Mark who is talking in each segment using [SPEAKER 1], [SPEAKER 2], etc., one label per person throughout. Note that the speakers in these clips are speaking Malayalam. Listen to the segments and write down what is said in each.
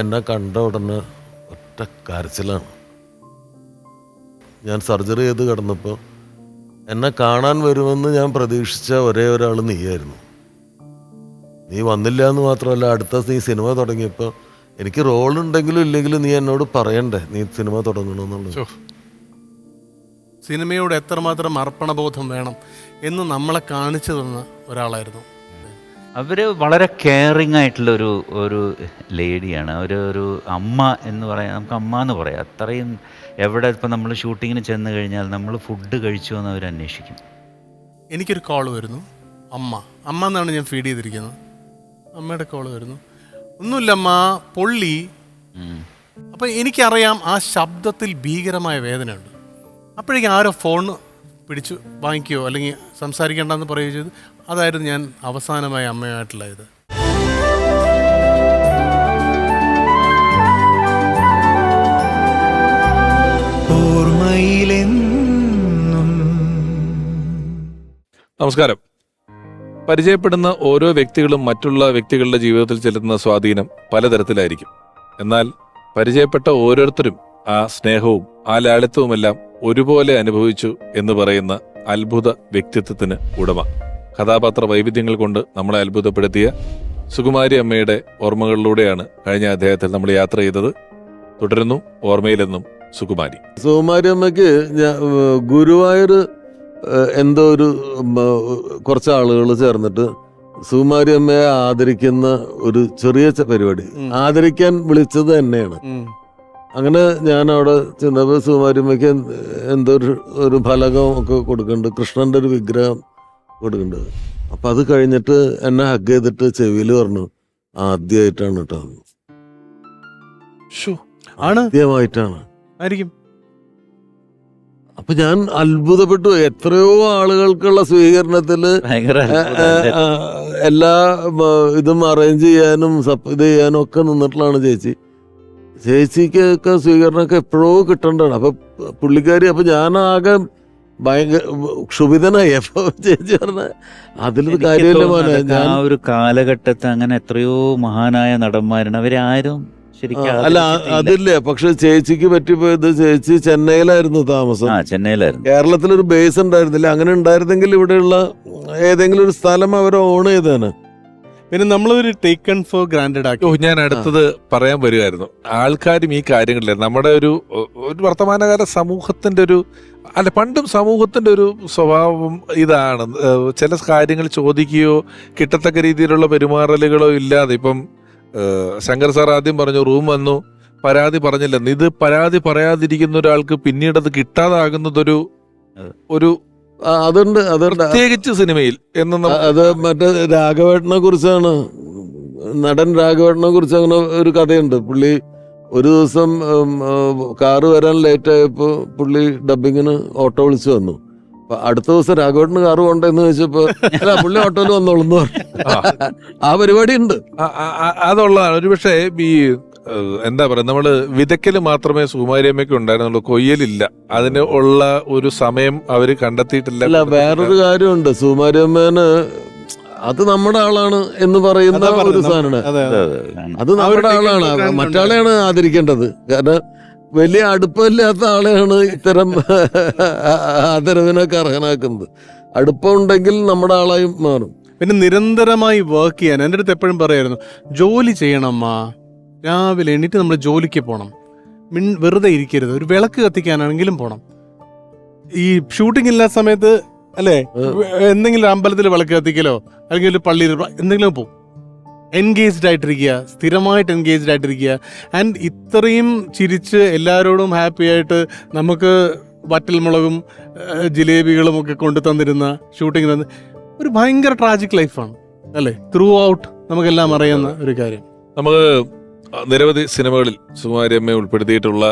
[SPEAKER 1] എന്നെ കണ്ട ഉടനെ ഒറ്റ കരച്ചിലാണ്. ഞാൻ സർജറി ചെയ്ത് കിടന്നപ്പോൾ എന്നെ കാണാൻ വരുമെന്ന് ഞാൻ പ്രതീക്ഷിച്ച ഒരേ ഒരാൾ നീയായിരുന്നു. നീ വന്നില്ല എന്ന് മാത്രമല്ല, അടുത്ത നീ സിനിമ തുടങ്ങിയപ്പോൾ എനിക്ക് റോളുണ്ടെങ്കിലും ഇല്ലെങ്കിലും നീ എന്നോട് പറയണ്ടേ നീ സിനിമ തുടങ്ങണമെന്നുള്ളത്.
[SPEAKER 2] സിനിമയോട് എത്രമാത്രം അർപ്പണബോധം വേണം എന്ന് നമ്മളെ കാണിച്ചു തന്ന ഒരാളായിരുന്നു.
[SPEAKER 3] അവർ വളരെ കെയറിങ് ആയിട്ടുള്ളൊരു ഒരു ലേഡിയാണ്. ഒരു അമ്മ എന്ന് പറയാം, നമുക്ക് അമ്മ എന്ന് പറയാം. അത്രയും എവിടെ ഇപ്പം നമ്മൾ ഷൂട്ടിങ്ങിന് ചെന്ന് കഴിഞ്ഞാൽ നമ്മൾ ഫുഡ് കഴിച്ചു എന്ന് അവർ അന്വേഷിക്കും.
[SPEAKER 2] എനിക്കൊരു കോൾ വരുന്നു, അമ്മ എന്നാണ് ഞാൻ ഫീഡ് ചെയ്തിരിക്കുന്നത്. അമ്മയുടെ കോൾ വരുന്നു, ഒന്നുമില്ലമ്മ പൊള്ളി. അപ്പം എനിക്കറിയാം ആ ശബ്ദത്തിൽ ഭീകരമായ വേദനയുണ്ട്. അപ്പോഴേക്കും ആരോ ഫോൺ പിടിച്ചു വാങ്ങിക്കുകയോ അല്ലെങ്കിൽ സംസാരിക്കേണ്ടെന്ന് പറയുകയോ ചെയ്തു. അതായിരുന്നു ഞാൻ അവസാനമായി അമ്മയുമായിട്ടുള്ള ഇത്.
[SPEAKER 4] നമസ്കാരം. പരിചയപ്പെടുന്ന ഓരോ വ്യക്തികളും മറ്റുള്ള വ്യക്തികളുടെ ജീവിതത്തിൽ ചെലുത്തുന്ന സ്വാധീനം പലതരത്തിലായിരിക്കും. എന്നാൽ പരിചയപ്പെട്ട ഓരോരുത്തരും ആ സ്നേഹവും ആ ലാളിത്യവുമെല്ലാം ഒരുപോലെ അനുഭവിച്ചു എന്ന് പറയുന്ന അത്ഭുത വ്യക്തിത്വത്തിന് ഉടമ. കഥാപാത്ര വൈവിധ്യങ്ങൾ കൊണ്ട് നമ്മളെ അത്ഭുതപ്പെടുത്തിയ സുകുമാരി അമ്മയുടെ ഓർമ്മകളിലൂടെയാണ് കഴിഞ്ഞ അധ്യായത്തിൽ നമ്മൾ യാത്ര ചെയ്തത്. തുടരുന്നു ഓർമ്മയിലെന്നും സുകുമാരി.
[SPEAKER 1] സുകുമാരി അമ്മയ്ക്ക് ഗുരുവായൂർ എന്തോ ഒരു കുറച്ച് ആളുകൾ ചേർന്നിട്ട് സുകുമാരി അമ്മയെ ആദരിക്കുന്ന ഒരു ചെറിയ പരിപാടി ആദരിക്കാൻ വിളിച്ചത് തന്നെയാണ്. അങ്ങനെ ഞാൻ അവിടെ ചെന്നപ്പോൾ സുകുമാരി അമ്മയ്ക്ക് എന്തോ ഒരു ഫലകം ഒക്കെ കൊടുക്കുന്നുണ്ട്, കൃഷ്ണന്റെ ഒരു വിഗ്രഹം കൊടുക്കുന്നുണ്ട്. അപ്പൊ അത് കഴിഞ്ഞിട്ട് എന്നെ ഹഗ് ചെയ്തിട്ട് ചെവിയിൽ പറഞ്ഞു, ആദ്യമായിട്ടാണ് കേട്ടോ, ആദ്യമായിട്ടാണ് ആയിരിക്കും. അപ്പൊ ഞാൻ അത്ഭുതപ്പെട്ടു. എത്രയോ ആളുകൾക്കുള്ള സ്വീകരണത്തില് എല്ലാ ഇതും അറേഞ്ച് ചെയ്യാനും ഇത് ചെയ്യാനും ഒക്കെ നിന്നിട്ടുള്ളതാണ് ചേച്ചി. ചേച്ചിക്കൊക്കെ സ്വീകരണമൊക്കെ എപ്പോഴോ കിട്ടേണ്ടതാണ്. അപ്പൊ പുള്ളിക്കാരി, അപ്പൊ ഞാനാകെ ഭയങ്കര ക്ഷുഭിതനായി. അപ്പൊ ചേച്ചി പറഞ്ഞ അതിലൊരു കാര്യമില്ല മോനെ.
[SPEAKER 3] ആ ഒരു കാലഘട്ടത്ത് അങ്ങനെ എത്രയോ മഹാനായ നടന്മാരാണ്, അവരാരും
[SPEAKER 1] അല്ല അതില്ലേ. പക്ഷെ ചേച്ചിക്ക് പറ്റിപ്പോയത്, ചേച്ചി ചെന്നൈയിലായിരുന്നു താമസം.
[SPEAKER 3] ചെന്നൈയിലായിരുന്നു.
[SPEAKER 1] കേരളത്തിലൊരു ബേസ് ഉണ്ടായിരുന്നില്ല. അങ്ങനെ ഉണ്ടായിരുന്നെങ്കിൽ ഇവിടെയുള്ള ഏതെങ്കിലും ഒരു സ്ഥലം അവർ ഓൺ ചെയ്തേനെ.
[SPEAKER 2] പിന്നെ നമ്മളൊരു ടേക്കൺ ഫോർ ഗ്രാൻഡഡ് ആക്കി.
[SPEAKER 4] ഞാൻ അടുത്തത് പറയാൻ വരുമായിരുന്നു. ആൾക്കാരും ഈ കാര്യങ്ങളില്ല, നമ്മുടെ ഒരു വർത്തമാനകാല സമൂഹത്തിന്റെ ഒരു പണ്ടും സമൂഹത്തിന്റെ ഒരു സ്വഭാവം ഇതാണ്. ചില കാര്യങ്ങൾ ചോദിക്കുകയോ കിട്ടത്തക്ക രീതിയിലുള്ള പെരുമാറലുകളോ ഇല്ലാതെ. ഇപ്പം ശങ്കർ സാർ ആദ്യം പറഞ്ഞു റൂം വന്നു, പരാതി പറഞ്ഞില്ല. ഇത് പരാതി പറയാതിരിക്കുന്ന ഒരാൾക്ക് പിന്നീട് അത് കിട്ടാതാകുന്നതൊരു
[SPEAKER 1] അതുണ്ട്.
[SPEAKER 4] പ്രത്യേകിച്ച് സിനിമയിൽ
[SPEAKER 1] അത് മറ്റേ രാഘവേട്ടനെ കുറിച്ചാണ്, നടൻ രാഘവേട്ടനെ കുറിച്ച് അങ്ങനെ ഒരു കഥയുണ്ട്. പുള്ളി ഒരു ദിവസം കാറ് വരാൻ ലേറ്റ് ആയപ്പോ പുള്ളി ഡബിങ്ങിന് ഓട്ടോ വിളിച്ചു വന്നു. അപ്പൊ അടുത്ത ദിവസം രാഘവേട്ടന് കാറ് കൊണ്ടെന്ന് ചോദിച്ചപ്പോ അല്ല പുള്ളി ഓട്ടോയിൽ വന്നോളെന്ന് പറഞ്ഞു. ആ പരിപാടി ഉണ്ട്.
[SPEAKER 4] അതുള്ളതാണ്. ഒരുപക്ഷെ ഈ എന്താ പറയാ, നമ്മള് വിതയ്ക്കല് മാത്രമേ സുകുമാരിയമ്മയ്ക്ക് ഉണ്ടായിരുന്നുള്ളൂ, കൊയ്യലില്ല. അതിന് ഉള്ള ഒരു സമയം അവര് കണ്ടെത്തിയിട്ടില്ല.
[SPEAKER 1] അല്ല, വേറൊരു കാര്യമുണ്ട്. സുകുമാരിയമ്മേന് അത് നമ്മുടെ ആളാണ് എന്ന് പറയുന്ന ഒരു സാധനമാണ്. അത് നമ്മുടെ ആളാണ്, മറ്റാളെയാണ് ആദരിക്കേണ്ടത്. കാരണം വലിയ അടുപ്പമില്ലാത്ത ആളെയാണ് ഇത്തരം ആദരവിനൊക്കെ അർഹനാക്കുന്നത്. അടുപ്പമുണ്ടെങ്കിൽ നമ്മുടെ ആളായി മാറും.
[SPEAKER 2] പിന്നെ നിരന്തരമായി വർക്ക് ചെയ്യാൻ എൻ്റെ അടുത്ത് എപ്പോഴും പറയായിരുന്നു, ജോലി ചെയ്യണമ്മ, രാവിലെ എണീറ്റ് നമ്മൾ ജോലിക്ക് പോകണം, വെറുതെ ഇരിക്കരുത്, ഒരു വിളക്ക് കത്തിക്കാനാണെങ്കിലും പോകണം. ഈ ഷൂട്ടിംഗ് ഇല്ലാത്ത സമയത്ത് അല്ലേ എന്തെങ്കിലും അമ്പലത്തിൽ വിളക്ക് കത്തിക്കലോ അല്ലെങ്കിൽ ഒരു പള്ളിയിൽ എന്തെങ്കിലും പോകും. എൻഗേജ്ഡ് ആയിട്ടിരിക്കുക, സ്ഥിരമായിട്ട് എൻഗേജ്ഡ് ആയിട്ടിരിക്കുക. ആൻഡ് ഇത്രയും ചിരിച്ച് എല്ലാവരോടും ഹാപ്പി ആയിട്ട് നമുക്ക് വറ്റൽമുളകും ജിലേബികളും ഒക്കെ കൊണ്ടു തന്നിരുന്ന ഷൂട്ടിങ്ങിന് ഒരു ഭയങ്കര ട്രാജിക് ലൈഫാണ് അല്ലേ, ത്രൂ ഔട്ട് നമുക്കെല്ലാം അറിയുന്ന ഒരു കാര്യം.
[SPEAKER 4] നമുക്ക് നിരവധി സിനിമകളിൽ സുകുമാരി അമ്മയെ ഉൾപ്പെടുത്തിയിട്ടുള്ള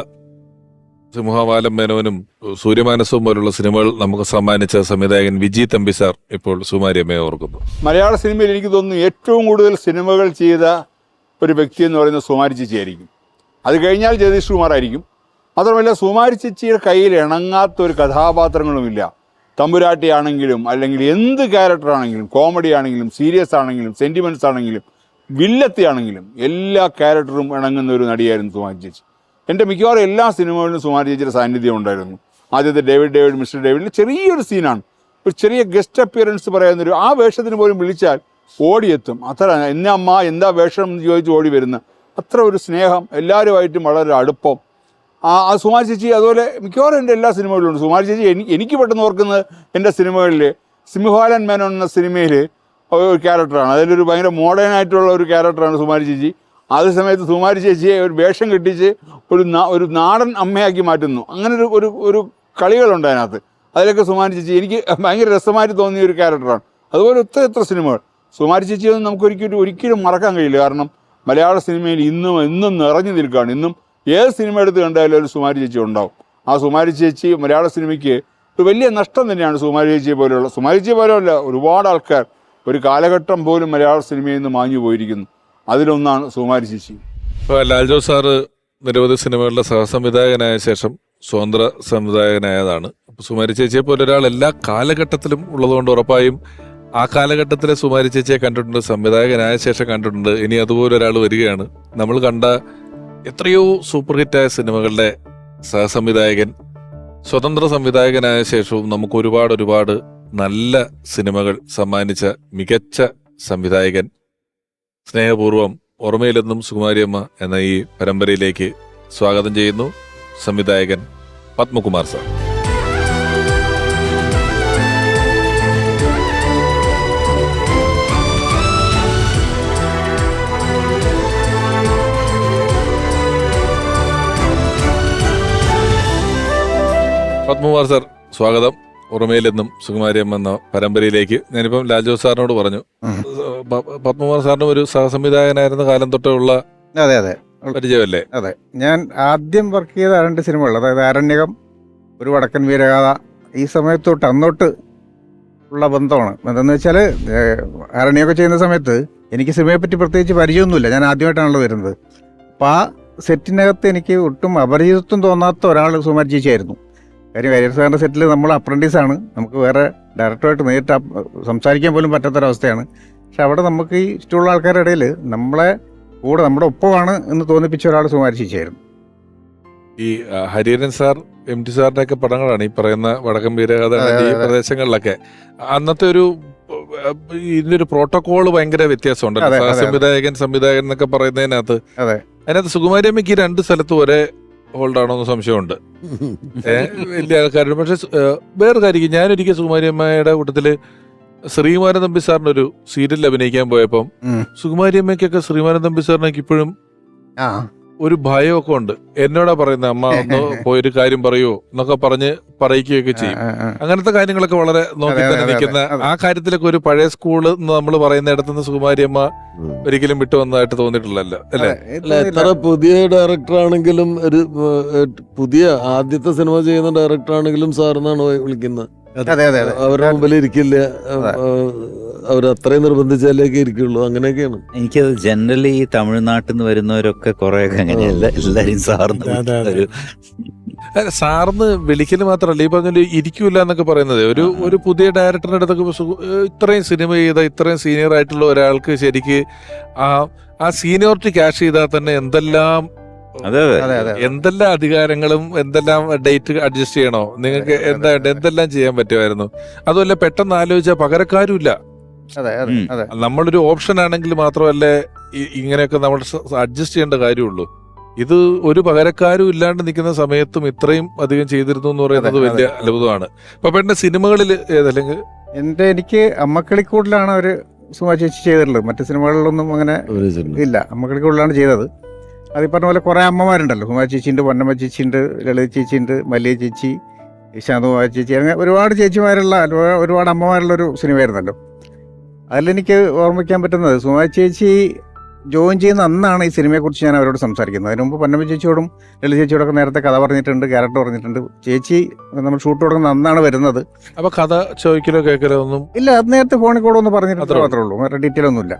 [SPEAKER 4] സിംഹവാലം മേനോനും സൂര്യമാനസവും പോലുള്ള സിനിമകൾ നമുക്ക് സമ്മാനിച്ച സംവിധായകൻ വിജി തമ്പി സാർ ഇപ്പോൾ സുകുമാരി അമ്മയെ ഓർക്കുന്നു.
[SPEAKER 5] മലയാള സിനിമയിൽ എനിക്ക് തോന്നുന്നു ഏറ്റവും കൂടുതൽ സിനിമകൾ ചെയ്ത ഒരു വ്യക്തി എന്ന് പറയുന്നത് സുകുമാരി ചേച്ചിയായിരിക്കും. അത് കഴിഞ്ഞാൽ ജഗദീഷ് കുമാർ ആയിരിക്കും. മാത്രമല്ല സുകുമാരി ചേച്ചിയുടെ കയ്യിൽ ഇണങ്ങാത്ത ഒരു കഥാപാത്രങ്ങളുമില്ല. തമ്പുരാട്ടി ആണെങ്കിലും അല്ലെങ്കിൽ എന്ത് ക്യാരക്ടർ ആണെങ്കിലും, കോമഡി ആണെങ്കിലും സീരിയസ് ആണെങ്കിലും സെന്റിമെന്റ്സ് ആണെങ്കിലും വില്ലത്തിയാണെങ്കിലും എല്ലാ ക്യാരക്ടറും ഇണങ്ങുന്ന ഒരു നടിയായിരുന്നു സുമാരി ചേച്ചി. എൻ്റെ മിക്കവാറും എല്ലാ സിനിമകളിലും സുമാരി ചേച്ചിയുടെ സാന്നിധ്യം ഉണ്ടായിരുന്നു. ആദ്യത്തെ ഡേവിഡ് മിസ്റ്റർ ഡേവിഡിൻ്റെ ചെറിയൊരു സീനാണ്, ഒരു ചെറിയ ഗസ്റ്റ് അപ്പിയറൻസ് പറയുന്നൊരു ആ വേഷത്തിന് പോലും വിളിച്ചാൽ ഓടിയെത്തും. അത്ര എന്നെ അമ്മ എന്താ വേഷം എന്ന് ചോദിച്ച് ഓടി വരുന്ന അത്ര ഒരു സ്നേഹം, എല്ലാവരുമായിട്ടും വളരെ അടുപ്പം. ആ സുമാരി ചേച്ചി അതുപോലെ മിക്കവാറും എൻ്റെ എല്ലാ സിനിമകളിലും ഉണ്ട്. സുമാരി ചേച്ചി എനിക്ക് പെട്ടെന്ന് ഓർക്കുന്നത് എൻ്റെ സിനിമകളിൽ സിംഹവാലൻ മേനോൻ എന്ന സിനിമയിൽ ഒരു ക്യാരക്ടറാണ്. അതിലൊരു ഭയങ്കര മോഡേൺ ആയിട്ടുള്ള ഒരു ക്യാരക്ടറാണ് സുമാരി ചേച്ചി. അതേ സമയത്ത് സുമാരി ചേച്ചിയെ ഒരു വേഷം കെട്ടിച്ച് ഒരു നാടൻ അമ്മയാക്കി മാറ്റുന്നു. അങ്ങനെ ഒരു കളികളുണ്ട് അതിനകത്ത്. അതിലൊക്കെ സുമാരി ചേച്ചി എനിക്ക് ഭയങ്കര രസമായിട്ട് തോന്നിയ ഒരു ക്യാരക്ടറാണ്. അതുപോലെ എത്ര സിനിമകൾ സുമാരി ചേച്ചിയൊന്നും നമുക്ക് ഒരിക്കലും മറക്കാൻ കഴിയില്ല. കാരണം മലയാള സിനിമയിൽ എന്നും നിറഞ്ഞു നിൽക്കുകയാണ്. ഇന്നും ഏത് സിനിമ എടുത്ത് കണ്ടാലും ഒരു സുമാരി ചേച്ചി ഉണ്ടാവും. ആ സുമാരി ചേച്ചി മലയാള സിനിമയ്ക്ക് ഒരു വലിയ നഷ്ടം തന്നെയാണ്. സുമാരി ചേച്ചിയെ പോലെയല്ല ഒരുപാട് ആൾക്കാർ ഒരു കാലഘട്ടം പോലും മലയാള സിനിമയിൽ നിന്ന് മാഞ്ഞു പോയിരിക്കുന്നു. അതിലൊന്നാണ് സുമാരി ചേച്ചി.
[SPEAKER 4] ഇപ്പോൾ ലാൽ ജോസ് സാറ് നിരവധി സിനിമകളുടെ സഹസംവിധായകനായ ശേഷം സ്വതന്ത്ര സംവിധായകനായതാണ്. അപ്പോൾ സുമാരി ചേച്ചിയെ പോലെ ഒരാൾ എല്ലാ കാലഘട്ടത്തിലും ഉള്ളതുകൊണ്ട് ഉറപ്പായും ആ കാലഘട്ടത്തിലെ സുമാരി ചേച്ചിയെ കണ്ടിട്ടുണ്ട്, സംവിധായകനായ ശേഷം കണ്ടിട്ടുണ്ട്. ഇനി അതുപോലെ ഒരാൾ വരികയാണ്. നമ്മൾ കണ്ട എത്രയോ സൂപ്പർ ഹിറ്റായ സിനിമകളുടെ സഹസംവിധായകൻ, സ്വതന്ത്ര സംവിധായകനായ ശേഷവും നമുക്ക് ഒരുപാട് നല്ല സിനിമകൾ സമ്മാനിച്ച മികച്ച സംവിധായകൻ, സ്നേഹപൂർവ്വം ഓർമ്മയിലെന്നും സുകുമാരിയമ്മ എന്ന ഈ പരമ്പരയിലേക്ക് സ്വാഗതം ചെയ്യുന്നു സംവിധായകൻ പത്മകുമാർ സാർ. പത്മകുമാർ സാർ, സ്വാഗതം ഓർമ്മയിലെന്നും സുകുമാരിയമ്മ എന്ന പരമ്പരയിലേക്ക്. ഞാനിപ്പം ലാൽ ജോസ് സാറിനോട് പറഞ്ഞു, പത്മകുമാർ സാറിന് ഒരു സഹസംവിധായകനായിരുന്ന കാലം തൊട്ടുള്ള
[SPEAKER 6] അതെ
[SPEAKER 4] പരിചയമല്ലേ?
[SPEAKER 6] അതെ. ഞാൻ ആദ്യം വർക്ക് ചെയ്ത 2 സിനിമകൾ, അതായത് ആരണ്യകം, ഒരു വടക്കൻ വീരഗാഥ, ഈ സമയത്തൊട്ട് അന്നോട്ട് ഉള്ള ബന്ധമാണ്. എന്തെന്ന് വെച്ചാൽ ആരണ്യമൊക്കെ ചെയ്യുന്ന സമയത്ത് എനിക്ക് സിനിമയെപ്പറ്റി പ്രത്യേകിച്ച് പരിചയമൊന്നുമില്ല. ഞാൻ ആദ്യമായിട്ടാണല്ലോ വരുന്നത്. അപ്പോൾ ആ സെറ്റിനകത്ത് എനിക്ക് ഒട്ടും അപരിചിതത്വം തോന്നാത്ത ഒരാൾ സുമാരി ചേച്ചിയായിരുന്നു. കാര്യം ഹരിഹർ സാറിൻ്റെ സെറ്റിൽ നമ്മൾ അപ്രൻറ്റീസാണ്, നമുക്ക് വേറെ ഡയറക്ടറായിട്ട് നേരിട്ട് സംസാരിക്കാൻ പോലും പറ്റാത്തൊരവസ്ഥയാണ്. പക്ഷെ അവിടെ നമുക്ക് ഈ ഇഷ്ടമുള്ള ആൾക്കാരുടെ ഇടയിൽ നമ്മളെ കൂടെ നമ്മുടെ ഒപ്പമാണ് എന്ന് തോന്നിപ്പിച്ച ഒരാൾ സുമാരി ചേച്ചിയായിരുന്നു.
[SPEAKER 4] ഈ ഹരിഹരൻ സാർ, എം ടി സാറിന്റെ ഒക്കെ പടങ്ങളാണ് ഈ പറയുന്ന വടക്കൻ വീരഗാഥ ഈ പ്രദേശങ്ങളിലൊക്കെ. അന്നത്തെ ഇതിന്റെ ഒരു പ്രോട്ടോകോള് ഭയങ്കര വ്യത്യാസമുണ്ടല്ലോ. സംവിധായകൻ എന്നൊക്കെ പറയുന്നതിനകത്ത് അതിനകത്ത് സുകുമാരിയമ്മയ്ക്ക് 2 സ്ഥലത്തും ഒരേ ഹോൾഡാണോ എന്ന് സംശയമുണ്ട്. വലിയ ആൾക്കാരുണ്ട്. പക്ഷെ വേറെ കാര്യം, ഞാനൊരിക്കൽ സുകുമാരിയമ്മയുടെ കൂട്ടത്തില് ശ്രീമാനൻ തമ്പി സാറിന്റെ ഒരു സീരിയലിൽ അഭിനയിക്കാൻ പോയപ്പം സുകുമാരിയമ്മയ്ക്കൊക്കെ ശ്രീമാനൻ തമ്പി സാറിനൊക്കെ ഇപ്പോഴും ഒരു ഭയമൊക്കെ ഉണ്ട്. എന്നോടാ പറയുന്നത്, അമ്മ ഒന്ന് പോയൊരു കാര്യം പറയോ എന്നൊക്കെ പറയിക്കുകയൊക്കെ ചെയ്യും. അങ്ങനത്തെ കാര്യങ്ങളൊക്കെ വളരെ നോക്കി തന്നെ നിൽക്കുന്ന ആ കാര്യത്തിലൊക്കെ ഒരു പഴയ സ്കൂള് എന്ന് നമ്മൾ പറയുന്ന ഇടത്തുനിന്ന് സുകുമാരിയമ്മ ഒരിക്കലും വിട്ടു വന്നതായിട്ട് തോന്നിയിട്ടില്ലല്ലോ അല്ലേ?
[SPEAKER 1] എത്ര പുതിയ ഡയറക്ടർ ആണെങ്കിലും, ഒരു പുതിയ ആദ്യത്തെ സിനിമ ചെയ്യുന്ന ഡയറക്ടർ ആണെങ്കിലും സാറിനാണ് വിളിക്കുന്നത്. അവരുടെ മുമ്പിൽ ഇരിക്കില്ല, അവർ അത്രയും നിർബന്ധിച്ചാലേക്ക് ഇരിക്കുള്ളൂ. അങ്ങനെയൊക്കെയാണ്.
[SPEAKER 3] എനിക്കത് ജനറലി ഈ തമിഴ്നാട്ടിൽ നിന്ന് വരുന്നവരൊക്കെ കുറെയൊക്കെ അങ്ങനെയല്ല, എല്ലാരും
[SPEAKER 4] സാറിന് വിളിക്കല് മാത്രമല്ല, ഈ പറഞ്ഞ ഇരിക്കൂല എന്നൊക്കെ പറയുന്നത് ഒരു പുതിയ ഡയറക്ടറിന്റെ അടുത്തൊക്കെ ഇത്രയും സിനിമ ചെയ്ത ഇത്രയും സീനിയർ ആയിട്ടുള്ള ഒരാൾക്ക് ശരിക്ക് ആ സീനിയോറിറ്റി ക്യാഷ് ചെയ്താൽ തന്നെ എന്തെല്ലാം അധികാരങ്ങളും എന്തെല്ലാം ഡേറ്റ് അഡ്ജസ്റ്റ് ചെയ്യണോ, നിങ്ങൾക്ക് എന്തെല്ലാം ചെയ്യാൻ പറ്റുമായിരുന്നു. അതുമല്ല പെട്ടെന്ന് ആലോചിച്ചാൽ പകരക്കാരും ഇല്ല. നമ്മളൊരു ഓപ്ഷൻ ആണെങ്കിൽ മാത്രമല്ലേ ഇങ്ങനെയൊക്കെ നമ്മൾ അഡ്ജസ്റ്റ് ചെയ്യേണ്ട കാര്യമുള്ളൂ. ഇത് ഒരു പകരക്കാരും ഇല്ലാണ്ട് നിൽക്കുന്ന സമയത്തും ഇത്രയും അധികം ചെയ്തിരുന്നു എന്ന് പറയുന്നത് വലിയ അത്ഭുതമാണ്. അപ്പൊ പെട്ടെന്ന് സിനിമകളിൽ ഏതല്ലെങ്കിൽ
[SPEAKER 6] എനിക്ക് അമ്മക്കളിക്കൂടിലാണ് ഒരു സുമാരി ചേച്ചി ചെയ്തിട്ടുള്ളത്. മറ്റു സിനിമകളിലൊന്നും അങ്ങനെ ഇല്ല, അമ്മക്കളിക്കൂടിലാണ് ചെയ്തത്. അത് പറഞ്ഞ പോലെ കുറേ അമ്മമാരുണ്ടല്ലോ, സുമാരി ചേച്ചിയുണ്ട്, പൊന്നമ്മ ചേച്ചിയുണ്ട്, ലളിത ചേച്ചിയുണ്ട്, മല്ലിക ചേച്ചി, ശാന്തകുമാരി ചേച്ചി, അങ്ങനെ ഒരുപാട് ചേച്ചിമാരുള്ള ഒരുപാട് അമ്മമാരുള്ളൊരു സിനിമയായിരുന്നല്ലോ. അതിലെനിക്ക് ഓർമ്മിക്കാൻ പറ്റുന്നത്, സുമാരി ചേച്ചി ജോയിൻ ചെയ്യുന്ന അന്നാണ് ഈ സിനിമയെക്കുറിച്ച് ഞാൻ അവരോട് സംസാരിക്കുന്നത്. അതിന് മുമ്പ് പൊന്നമ്മ ചേച്ചിയോടും ലളിത ചേച്ചിയോടൊക്കെ നേരത്തെ കഥ പറഞ്ഞിട്ടുണ്ട്, ക്യാരക്ടർ പറഞ്ഞിട്ടുണ്ട്. ചേച്ചി നമ്മൾ ഷൂട്ട് തുടങ്ങുന്ന അന്നാണ് വരുന്നത്.
[SPEAKER 4] അപ്പൊ കഥ ചോദിക്കലോ കേൾക്കലോ ഒന്നും
[SPEAKER 6] ഇല്ല, അത് നേരത്തെ ഫോണിൽ കൂടെ ഒന്ന് പറഞ്ഞിട്ട് മാത്രമേ ഉള്ളൂ, വേറെ ഡീറ്റെയിൽ ഒന്നുമില്ല.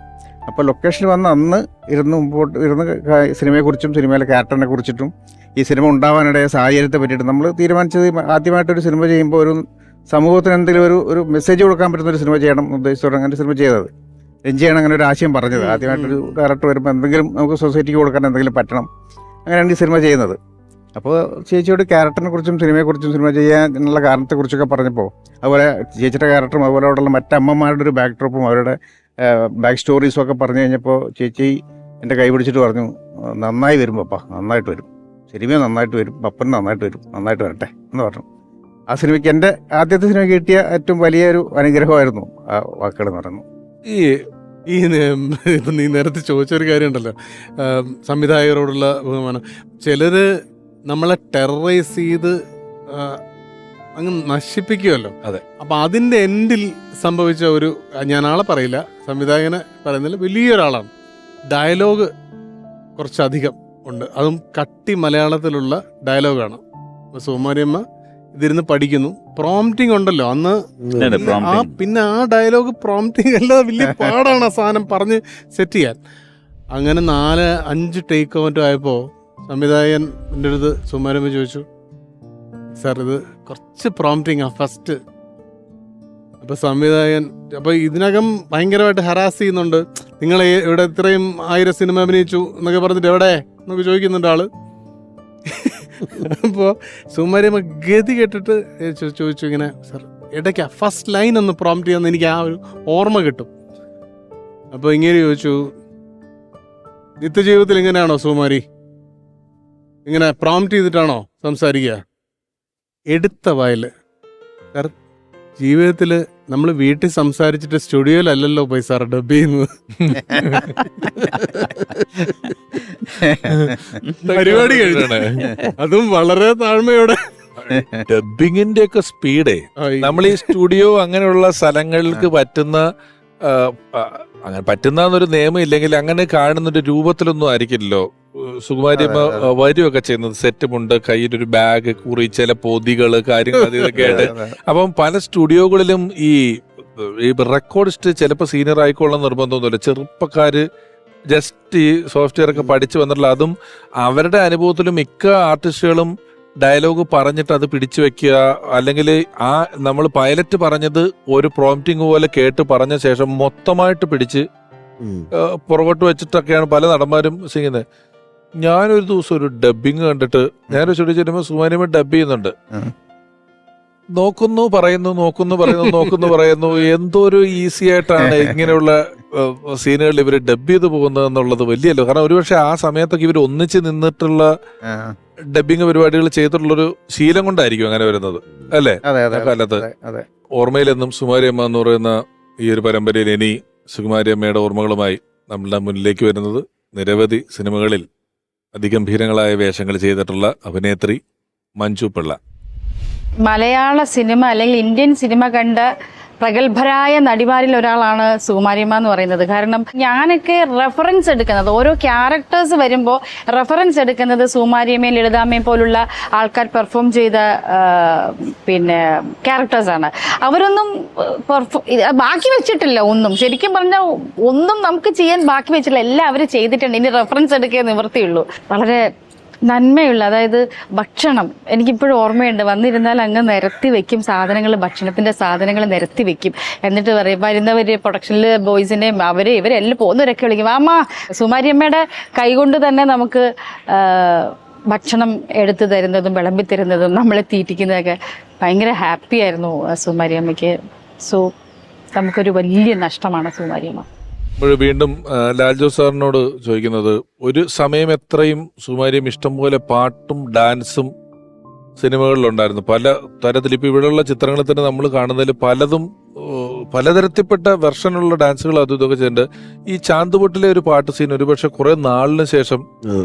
[SPEAKER 6] അപ്പോൾ ലൊക്കേഷനിൽ വന്ന് അന്ന് ഇരുന്ന് സിനിമയെക്കുറിച്ചും സിനിമയിലെ ക്യാരക്ടറിനെ കുറിച്ചിട്ടും ഈ സിനിമ ഉണ്ടാവാനിടയ സാഹചര്യത്തെ പറ്റിയിട്ട് നമ്മൾ തീരുമാനിച്ചത്, ആദ്യമായിട്ടൊരു സിനിമ ചെയ്യുമ്പോൾ ഒരു സമൂഹത്തിന് എന്തെങ്കിലും ഒരു മെസ്സേജ് കൊടുക്കാൻ പറ്റുന്ന ഒരു സിനിമ ചെയ്യണം ഉദ്ദേശിച്ചോടെ അങ്ങനെ സിനിമ ചെയ്തത്. രഞ്ജിയാണ് അങ്ങനെ ഒരു ആശയം പറഞ്ഞത്. ആദ്യമായിട്ടൊരു ഡയറക്ടർ വരുമ്പോൾ എന്തെങ്കിലും നമുക്ക് സൊസൈറ്റിക്ക് കൊടുക്കാൻ എന്തെങ്കിലും പറ്റണം, അങ്ങനെയാണ് ഈ സിനിമ ചെയ്യുന്നത്. അപ്പോൾ ചേച്ചിയോട് ക്യാരക്ടറിനെ കുറിച്ചും സിനിമയെക്കുറിച്ചും സിനിമ ചെയ്യാനുള്ള കാരണത്തെക്കുറിച്ചൊക്കെ പറഞ്ഞപ്പോൾ, അതുപോലെ ചേച്ചിയുടെ ക്യാരക്ടറും അതുപോലെ അവിടെയുള്ള മറ്റമ്മമാരുടെ ഒരു ബാക്ക് ഡ്രോപ്പും അവരുടെ ബാക്ക് സ്റ്റോറീസും ഒക്കെ പറഞ്ഞു കഴിഞ്ഞപ്പോൾ ചേച്ചി എൻ്റെ കൈ പിടിച്ചിട്ട് പറഞ്ഞു, നന്നായി വരും പപ്പ, നന്നായിട്ട് വരും, സിനിമ നന്നായിട്ട് വരും, പപ്പൻ നന്നായിട്ട് വരും, നന്നായിട്ട് വരട്ടെ എന്ന് പറഞ്ഞു. ആ സിനിമയ്ക്ക് എൻ്റെ ആദ്യത്തെ സിനിമ കിട്ടിയ ഏറ്റവും വലിയൊരു അനുഗ്രഹമായിരുന്നു ആ വാക്കുകൾ എന്ന് പറയുന്നു.
[SPEAKER 2] ഇപ്പം നീ നേരത്തെ ചോദിച്ചൊരു കാര്യമുണ്ടല്ലോ, സംവിധായകരോടുള്ള ബഹുമാനം. ചിലര് നമ്മളെ ടെററൈസ് ചെയ്ത് അങ്ങ് നശിപ്പിക്കുമല്ലോ.
[SPEAKER 4] അതെ.
[SPEAKER 2] അപ്പം അതിൻ്റെ എൻഡിൽ സംഭവിച്ച ഒരു, ഞാൻ ആളെ പറയില്ല, സംവിധായകനെ പറയുന്നില്ല, വലിയൊരാളാണ്. ഡയലോഗ് കുറച്ചധികം ഉണ്ട്, അതും കട്ടി മലയാളത്തിലുള്ള ഡയലോഗാണ്. സുകുമാരിയമ്മ ഇതിരുന്ന് പഠിക്കുന്നു, പ്രോംപ്റ്റിംഗ് ഉണ്ടല്ലോ അന്ന്. പിന്നെ ആ ഡയലോഗ് പ്രോംപ്റ്റിംഗ് അല്ലാതെ വലിയ പാടാണ് ആ സാധനം പറഞ്ഞ് സെറ്റ് ചെയ്യാൻ. അങ്ങനെ 4-5 ടേക്ക് മറ്റും ആയപ്പോൾ സംവിധായകൻ എൻ്റെ അടുത്ത് സുകുമാരമ്മ ചോദിച്ചു, സാർ ഇത് കുറച്ച് പ്രോംപ്റ്റിംഗ് ആ ഫസ്റ്റ്. അപ്പോൾ സംവിധായകൻ അപ്പോൾ ഇതിനകം ഭയങ്കരമായിട്ട് ഹറാസ് ചെയ്യുന്നുണ്ട്, നിങ്ങൾ ഇവിടെ ഇത്രയും 1000 സിനിമ അഭിനയിച്ചു എന്നൊക്കെ പറഞ്ഞിട്ട് എവിടെ എന്നൊക്കെ ചോദിക്കുന്നുണ്ട് ആള്. അപ്പോൾ സുകുമാരിയമ്മ ഗതി കേട്ടിട്ട് ചോദിച്ചു ഇങ്ങനെ, സാർ ഇടയ്ക്ക് ഫസ്റ്റ് ലൈൻ ഒന്ന് പ്രോംപ്റ്റ് ചെയ്യാന്ന് എനിക്ക് ആ ഒരു ഓർമ്മ കിട്ടും. അപ്പോൾ ഇങ്ങനെ ചോദിച്ചു, നിത്യജീവിതത്തിൽ ഇങ്ങനെയാണോ സുകുമാരി, ഇങ്ങനെ പ്രോംപ്റ്റ് ചെയ്തിട്ടാണോ സംസാരിക്കുക? എടുത്ത വായിൽ, സാർ ജീവിതത്തിൽ നമ്മൾ വീട്ടിൽ സംസാരിച്ചിട്ട് സ്റ്റുഡിയോയിലല്ലല്ലോ പോയി സാർ ഡബ് ചെയ്യുന്നത്. പരിപാടി കഴിഞ്ഞാണ്, അതും വളരെ താഴ്മയോടെ.
[SPEAKER 4] ഡബിങ്ങിന്റെ ഒക്കെ സ്പീഡേ നമ്മൾ ഈ സ്റ്റുഡിയോ അങ്ങനെയുള്ള സ്ഥലങ്ങൾക്ക് പറ്റുന്ന അങ്ങനെ പറ്റുന്നൊരു നിയമം ഇല്ലെങ്കിൽ അങ്ങനെ കാണുന്നൊരു രൂപത്തിലൊന്നും ആയിരിക്കില്ലല്ലോ സുകുമാരിയമ്മ വരികയൊക്കെ ചെയ്യുന്നത്. സെറ്റുമുണ്ട്, കയ്യിലൊരു ബാഗ്, കുറി, ചില പൊതികള്, കാര്യങ്ങൾ അത് ഇതൊക്കെ ആയിട്ട്. അപ്പം പല സ്റ്റുഡിയോകളിലും ഈ റെക്കോർഡിസ്റ്റ് ചിലപ്പോൾ സീനിയർ ആയിക്കോളാൻ നിർബന്ധമൊന്നുമില്ല, ചെറുപ്പക്കാര് ജസ്റ്റ് ഈ സോഫ്റ്റ്വെയർ ഒക്കെ പഠിച്ചു വന്നിട്ടുള്ള, അതും അവരുടെ അനുഭവത്തിലും മിക്ക ആർട്ടിസ്റ്റുകളും ഡയലോഗ് പറഞ്ഞിട്ട് അത് പിടിച്ചു വെക്കുക, അല്ലെങ്കിൽ ആ നമ്മൾ പൈലറ്റ് പറഞ്ഞത് ഒരു പ്രോംപ്റ്റിംഗ് പോലെ കേട്ട് പറഞ്ഞ ശേഷം മൊത്തമായിട്ട് പിടിച്ച് പുറകോട്ട് വെച്ചിട്ടൊക്കെയാണ് പല നടന്മാരും ചെയ്യുന്നത്. ഞാനൊരു ദിവസം ഒരു ഡബിങ് കണ്ടിട്ട് ഞാനൊരു സ്റ്റുഡിയോ ചെല്ലുമ്പോൾ സുകുമാരിയമ്മ ഡബ് ചെയ്യുന്നുണ്ട്. നോക്കുന്നു പറയുന്നു, നോക്കുന്നു പറയുന്നു, നോക്കുന്നു പറയുന്നു. എന്തോ ഒരു ഈസി ആയിട്ടാണ് ഇങ്ങനെയുള്ള സീനുകളിൽ ഇവര് ഡബ് ചെയ്ത് പോകുന്നത് എന്നുള്ളത് വലിയല്ലോ. കാരണം ഒരുപക്ഷെ ആ സമയത്തൊക്കെ ഇവർ ഒന്നിച്ച് നിന്നിട്ടുള്ള ഡബിങ് പരിപാടികൾ ചെയ്തിട്ടുള്ളൊരു ശീലം കൊണ്ടായിരിക്കും അങ്ങനെ വരുന്നത്, അല്ലേ? കാലത്ത് ഓർമ്മയിലെന്നും സുകുമാരിയമ്മ എന്ന് പറയുന്ന ഈ ഒരു പരമ്പരയിൽ ഇനി സുകുമാരിയമ്മയുടെ ഓർമ്മകളുമായി നമ്മളുടെ മുന്നിലേക്ക് വരുന്നത് നിരവധി സിനിമകളിൽ അതിഗംഭീരങ്ങളായ വേഷങ്ങൾ ചെയ്തിട്ടുള്ള അഭിനേത്രി മഞ്ജു പിള്ള.
[SPEAKER 7] മലയാള സിനിമ അല്ലെങ്കിൽ ഇന്ത്യൻ സിനിമ കണ്ട പ്രഗത്ഭരായ നടിമാരിൽ ഒരാളാണ് സുകുമാരിയമ്മ എന്ന് പറയുന്നത്. കാരണം ഞാനൊക്കെ റെഫറൻസ് എടുക്കുന്നത്, ഓരോ ക്യാരക്ടേഴ്സ് വരുമ്പോൾ റെഫറൻസ് എടുക്കുന്നത് സുകുമാരിയമ്മയും ലളിതാമ്മയും പോലുള്ള ആൾക്കാർ പെർഫോം ചെയ്ത പിന്നെ ക്യാരക്ടേഴ്സാണ്. അവരൊന്നും ബാക്കി വെച്ചിട്ടില്ല ഒന്നും. ശരിക്കും പറഞ്ഞാൽ ഒന്നും നമുക്ക് ചെയ്യാൻ ബാക്കി വെച്ചിട്ടില്ല, എല്ലാം അവർ ചെയ്തിട്ടുണ്ട്. ഇനി റെഫറൻസ് എടുക്കുക നിവൃത്തിയുള്ളൂ. വളരെ നന്മയുള്ള, അതായത് ഭക്ഷണം എനിക്കിപ്പോഴും ഓർമ്മയുണ്ട്. വന്നിരുന്നാൽ അങ്ങ് നിരത്തി വെക്കും സാധനങ്ങൾ, ഭക്ഷണത്തിന്റെ സാധനങ്ങൾ നിരത്തി വെക്കും. എന്നിട്ട് പറയും വരുന്നവര് പ്രൊഡക്ഷനിൽ ബോയ്സിനെയും ഇവരെല്ലാം പോകുന്നവരൊക്കെ വിളിക്കും, അമ്മ സുകുമാരിയമ്മയുടെ കൈകൊണ്ട് തന്നെ നമുക്ക് ഭക്ഷണം എടുത്തു തരുന്നതും വിളമ്പി തരുന്നതും നമ്മളെ തീറ്റിക്കുന്നതൊക്കെ ഭയങ്കര ഹാപ്പി ആയിരുന്നു സുകുമാരിയമ്മയ്ക്ക്. സോ നമുക്കൊരു വലിയ നഷ്ടമാണ് സുകുമാരിയമ്മ.
[SPEAKER 4] വീണ്ടും ലാൽജോ സാറിനോട് ചോദിക്കുന്നത്, ഒരു സമയം എത്രയും സുകുമാരിയമ്മ ഇഷ്ടംപോലെ പാട്ടും ഡാൻസും സിനിമകളിലുണ്ടായിരുന്നു. പല തരത്തിൽ ഇപ്പൊ ഇവിടെയുള്ള ചിത്രങ്ങളിൽ തന്നെ നമ്മൾ കാണുന്നതിൽ പലതും പലതരത്തിൽപ്പെട്ട വെർഷനുള്ള ഡാൻസുകൾ അതും ഇതൊക്കെ ചെയ്യുന്നുണ്ട്. ഈ ചാന്തുപൊട്ടിലെ ഒരു പാട്ട് സീൻ ഒരുപക്ഷെ കുറെ നാളിന് ശേഷം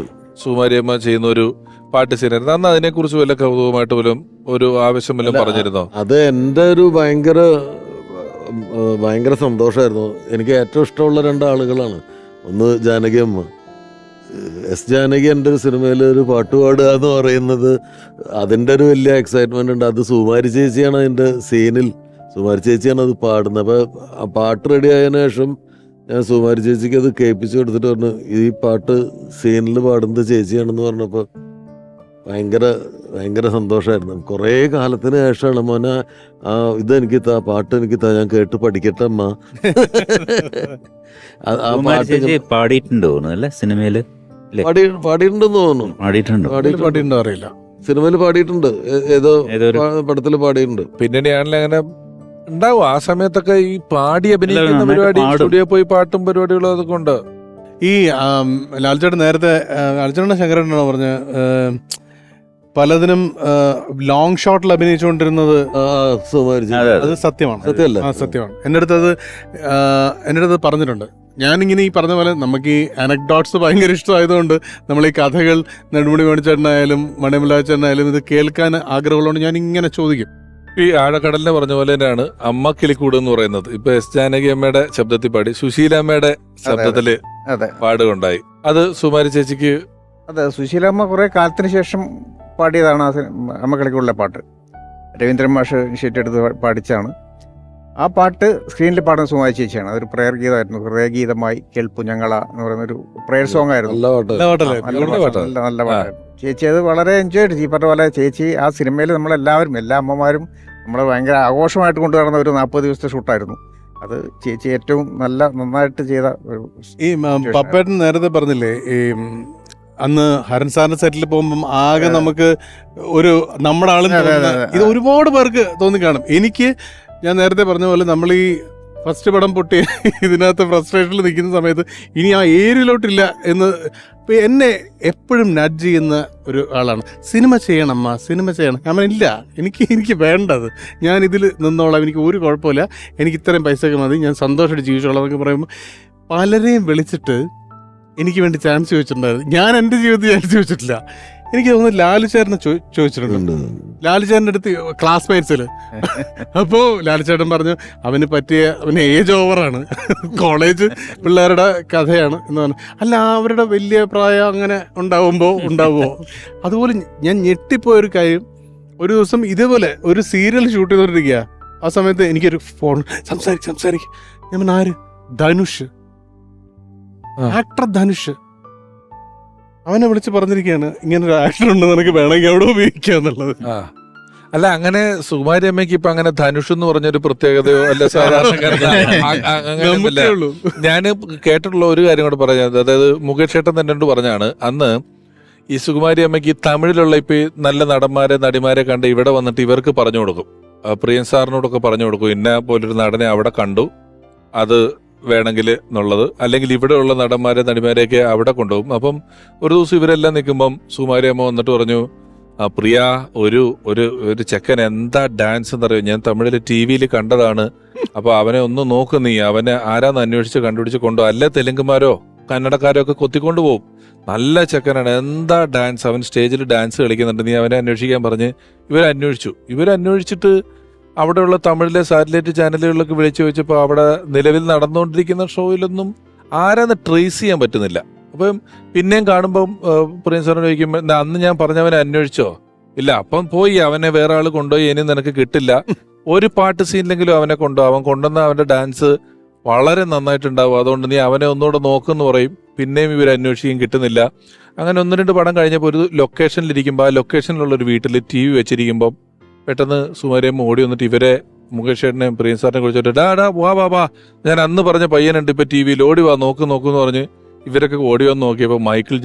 [SPEAKER 4] സുകുമാരിയമ്മ ചെയ്യുന്ന ഒരു പാട്ട് സീനായിരുന്നു. അന്ന് അതിനെക്കുറിച്ച് വല്ല കൗതുകമായിട്ട് പോലും ഒരു ആവശ്യം വല്ലതും പറഞ്ഞിരുന്നോ?
[SPEAKER 1] അത് എൻ്റെ ഒരു ഭയങ്കര സന്തോഷമായിരുന്നു. എനിക്ക് ഏറ്റവും ഇഷ്ടമുള്ള 2 ആളുകളാണ്. ഒന്ന് ജാനകി അമ്മ. എസ് ജാനകി എൻ്റെ ഒരു സിനിമയിൽ ഒരു പാട്ട് പാടുക എന്ന് പറയുന്നത് അതിൻ്റെ ഒരു വലിയ എക്സൈറ്റ്മെൻ്റ് ഉണ്ട്. അത് സുകുമാരി ചേച്ചിയാണ് അതിൻ്റെ സീനിൽ, സുകുമാരി ചേച്ചിയാണ് അത് പാടുന്നത്. അപ്പോൾ ആ പാട്ട് റെഡി ആയതിനു ശേഷം ഞാൻ സുകുമാരി ചേച്ചിക്ക് അത് കേൾപ്പിച്ച് കൊടുത്തിട്ട് പറഞ്ഞു, ഈ പാട്ട് സീനിൽ പാടുന്നത് ചേച്ചിയാണെന്ന് പറഞ്ഞപ്പോൾ ഭയങ്കര സന്തോഷമായിരുന്നു. കുറേ കാലത്തിന് ശേഷമാണ് മോനെ ഇതെനിക്ക് പാട്ട് എനിക്ക് ഞാൻ കേട്ട് പഠിക്കട്ടെ അമ്മ. ആ പാട്ട്
[SPEAKER 3] പാടിയിട്ടുണ്ടോ അല്ലെ സിനിമയില്?
[SPEAKER 1] പാടിയിട്ടുണ്ടെന്ന് തോന്നുന്നു.
[SPEAKER 2] പാടിയിട്ടുണ്ടോ അറിയില്ല.
[SPEAKER 1] സിനിമയിൽ പാടിയിട്ടുണ്ട്, ഏതോ പടത്തിൽ പാടിയിട്ടുണ്ട്.
[SPEAKER 4] പിന്നണിയാണല്ലോ അങ്ങനെ ഉണ്ടാവും ആ സമയത്തൊക്കെ ഈ പാടി അഭിനയിക്കുന്ന പരിപാടി, സ്റ്റുഡിയോ പോയി പാട്ടും പരിപാടികളും അതൊക്കെ ഉണ്ട്.
[SPEAKER 2] ഈ ലാൽചേട്ടൻ നേരത്തെ ലാൽചേട്ടൻ്റെ ശങ്കരനാണോ പറഞ്ഞ പലതിനും ലോങ് ഷോട്ടിൽ അഭിനയിച്ചുകൊണ്ടിരുന്നത് അത് സത്യമാണ്.
[SPEAKER 1] സത്യമല്ലേ?
[SPEAKER 2] സത്യമാണ്. എൻ്റെ അടുത്ത് പറഞ്ഞിട്ടുണ്ട്. ഞാനിങ്ങനെ ഈ പറഞ്ഞ പോലെ നമുക്ക് ഈ അനക്ഡോട്ട്സ് ഭയങ്കര ഇഷ്ടമായതുകൊണ്ട് നമ്മൾ ഈ കഥകൾ നെടുമുടി മണിച്ചേട്ടനായാലും മണിമലാച്ചേട്ടനായാലും ഇത് കേൾക്കാൻ ആഗ്രഹമുള്ളതുകൊണ്ട് ഞാൻ ഇങ്ങനെ ചോദിക്കും.
[SPEAKER 4] ഈ ആഴക്കടലിനെ പറഞ്ഞ പോലെ തന്നെയാണ് അമ്മ കിളിക്കൂട് എന്ന് പറയുന്നത്. ഇപ്പൊ എസ് ജാനകി അമ്മയുടെ ശബ്ദത്തിൽ പാടി, സുശീലമ്മയുടെ ശബ്ദത്തില് പാടുകയുണ്ടായി. അത് സുമാരി ചേച്ചിക്ക്?
[SPEAKER 6] അതെ, സുശീലമ്മ കുറെ കാലത്തിന് ശേഷം പാടിയതാണ് ആ അമ്മ കളിക്കുള്ള പാട്ട്. രവീന്ദ്രൻ മാഷ് ഇനിഷ്യേറ്റ് എടുത്ത് പാടിച്ചാണ്. ആ പാട്ട് സ്ക്രീനിൽ പാടുന്ന സുമാരി ചേച്ചിയാണ്. അതൊരു പ്രയർ ഗീതമായിരുന്നു. ഹൃദയഗീതമായി കേൾപ്പു ഞങ്ങള എന്ന് പറയുന്ന ഒരു പ്രയർ സോങ് ആയിരുന്നു. നല്ല പാട്ടായിരുന്നു. ചേച്ചി അത് വളരെ എൻജോയ് ചെയ്തു. ഈ പറഞ്ഞ പോലെ ചേച്ചി ആ സിനിമയിൽ നമ്മളെല്ലാവരും, എല്ലാ അമ്മമാരും നമ്മൾ ഭയങ്കര ആഘോഷമായിട്ട് കൊണ്ടുവരുന്ന ഒരു 40 ദിവസത്തെ ഷൂട്ടായിരുന്നു അത്. ചേച്ചി ഏറ്റവും നന്നായിട്ട് ചെയ്ത ഒരു.
[SPEAKER 2] ഈ പപ്പേട്ടൻ നേരത്തെ പറഞ്ഞില്ലേ, ഈ അന്ന് ഹരൻ സാറിന്റെ സെറ്റിൽ പോകുമ്പം ആകെ നമുക്ക് ഒരു നമ്മുടെ ആളും ഇത് ഒരുപാട് പേർക്ക് തോന്നിക്കാണും. എനിക്ക് ഞാൻ നേരത്തെ പറഞ്ഞ പോലെ നമ്മൾ ഈ ഫസ്റ്റ് പടം പൊട്ടി ഇതിനകത്ത് ഫ്രസ്ട്രേഷനിൽ നിൽക്കുന്ന സമയത്ത് ഇനി ആ ഏരിയയിലോട്ടില്ല എന്ന് എന്നെ എപ്പോഴും നഡ്ജ് ചെയ്യുന്ന ഒരു ആളാണ്. സിനിമ ചെയ്യണം അമ്മ, സിനിമ ചെയ്യണം. ഞാൻ ഇല്ല, എനിക്ക് വേണ്ടത്, ഞാൻ ഇതിൽ നിന്നോളാം, എനിക്ക് ഒരു കുഴപ്പമില്ല, എനിക്ക് ഇത്രയും പൈസയൊക്കെ മതി, ഞാൻ സന്തോഷമായിട്ട് ജീവിച്ചോളാം എന്നൊക്കെ പറയുമ്പോൾ പലരെയും വിളിച്ചിട്ട് എനിക്ക് വേണ്ടി ചാൻസ് ചോദിച്ചിട്ടുണ്ടായിരുന്നു. ഞാൻ എൻ്റെ ജീവിതത്തിൽ ചാൻസ് ചോദിച്ചിട്ടില്ല. എനിക്ക് തോന്നുന്നു ലാലുചേട്ടനെ ചോദിച്ചിട്ടുണ്ട്. ലാലുചേട്ടൻ്റെ അടുത്ത് ക്ലാസ്മേറ്റ്സിൽ. അപ്പോൾ ലാലുചേട്ടൻ പറഞ്ഞു അവന് ഏജ് ഓവറാണ്, കോളേജ് പിള്ളേരുടെ കഥയാണ് എന്ന് പറഞ്ഞു. അല്ല, അവരുടെ വലിയ പ്രായം അങ്ങനെ ഉണ്ടാവുമോ? അതുപോലെ ഞാൻ ഞെട്ടിപ്പോയൊരു കാര്യം, ഒരു ദിവസം ഇതേപോലെ ഒരു സീരിയൽ ഷൂട്ട് ചെയ്തോണ്ടിരിക്കുക. ആ സമയത്ത് എനിക്കൊരു ഫോൺ സംസാരിക്കും. ഞാൻ പറഞ്ഞു, ആര്? ധനുഷ്, ആക്ടർ ധനുഷ്. അവനെ വിളിച്ച് പറഞ്ഞിരിക്കുകയാണ്, ഇങ്ങനെ ഒരു ആക്ടർ ഉണ്ട്, നിനക്ക് വേണമെങ്കിൽ അവിടെ ഉപയോഗിക്കുക എന്നുള്ളത്.
[SPEAKER 4] അല്ല, അങ്ങനെ സുകുമാരി അമ്മയ്ക്ക് ഇപ്പൊ അങ്ങനെ ധനുഷ് എന്ന് പറഞ്ഞൊരു പ്രത്യേകതയോ അല്ല സാധാരണക്കാരല്ല. ഞാൻ കേട്ടിട്ടുള്ള ഒരു കാര്യം കൂടെ പറഞ്ഞത്, അതായത് മുകേഷ് ഏട്ടൻ തന്നെ പറഞ്ഞാണ് അന്ന് ഈ സുകുമാരി അമ്മയ്ക്ക് തമിഴിലുള്ള ഇപ്പൊ നല്ല നടന്മാരെ നടിമാരെ കണ്ട് ഇവിടെ വന്നിട്ട് ഇവർക്ക് പറഞ്ഞു കൊടുക്കും, പ്രിയൻ സാറിനോടൊക്കെ പറഞ്ഞു കൊടുക്കും, ഇന്ന പോലൊരു നടനെ അവിടെ കണ്ടു, അത് വേണമെങ്കിൽ എന്നുള്ളത്. അല്ലെങ്കിൽ ഇവിടെയുള്ള നടന്മാരെ നടിമാരെയൊക്കെ അവിടെ കൊണ്ടുപോകും. അപ്പം ഒരു ദിവസം ഇവരെല്ലാം നിൽക്കുമ്പം സുകുമാരി അമ്മ വന്നിട്ട് പറഞ്ഞു, പ്രിയ, ഒരു ചെക്കൻ എന്താ ഡാൻസ് എന്നറിയോ, ഞാൻ തമിഴിൽ TV കണ്ടതാണ്, അപ്പൊ അവനെ ഒന്ന് നോക്ക്, നീ അവനെ ആരാന്ന് അന്വേഷിച്ച് കണ്ടുപിടിച്ച് കൊണ്ടുപോകും, അല്ല തെലുങ്കുമാരോ കന്നഡക്കാരോ ഒക്കെ കൊത്തിക്കൊണ്ടു പോകും, നല്ല ചെക്കനാണ്, എന്താ ഡാൻസ്, അവൻ സ്റ്റേജിൽ ഡാൻസ് കളിക്കുന്നുണ്ട്, നീ അവനെ അന്വേഷിക്കാൻ പറഞ്ഞ് ഇവരന്വേഷിച്ചിട്ട് അവിടെയുള്ള തമിഴിലെ സാറ്റലൈറ്റ് ചാനലുകളിലൊക്കെ വിളിച്ചു ചോദിച്ചപ്പോൾ അവിടെ നിലവിൽ നടന്നുകൊണ്ടിരിക്കുന്ന ഷോയിലൊന്നും ആരാന്ന് ട്രേസ് ചെയ്യാൻ പറ്റുന്നില്ല. അപ്പം പിന്നെയും കാണുമ്പം പ്രിയൻ സാറിന് ചോദിക്കുമ്പോൾ, അന്ന് ഞാൻ പറഞ്ഞവനെ അന്വേഷിച്ചോ? ഇല്ല. അപ്പം പോയി, അവനെ വേറെ ആൾ കൊണ്ടുപോയി, ഇനി നിനക്ക് കിട്ടില്ല, ഒരു പാട്ട് സീനിലെങ്കിലും അവനെ കൊണ്ടുപോകും, അവൻ കൊണ്ടുവന്ന അവന്റെ ഡാൻസ് വളരെ നന്നായിട്ടുണ്ടാവും, അതുകൊണ്ട് നീ അവനെ ഒന്നുകൂടെ നോക്കെന്ന് പറയും. പിന്നെയും ഇവർ അന്വേഷിക്കും, കിട്ടുന്നില്ല. അങ്ങനെ 1-2 പടം കഴിഞ്ഞപ്പോൾ ഒരു ലൊക്കേഷനിലിരിക്കുമ്പോൾ ആ ലൊക്കേഷനിലുള്ള ഒരു വീട്ടിൽ TV വെച്ചിരിക്കുമ്പോൾ പെട്ടെന്ന് സുമാരിയമ്മ ഓടി വന്നിട്ട് ഇവരെ മുകേഷ് ചേട്ടനെയും പ്രിയൻ സാറിനെ കുറിച്ചിട്ട്, ഡാ വാ, ഞാൻ അന്ന് പറഞ്ഞ പയ്യനുണ്ട് ഇപ്പൊ TV ഓടി വാ, നോക്കുന്നു പറഞ്ഞ് ഇവരൊക്കെ ഓടി വന്ന് നോക്കിയപ്പോ മൈക്കിൾ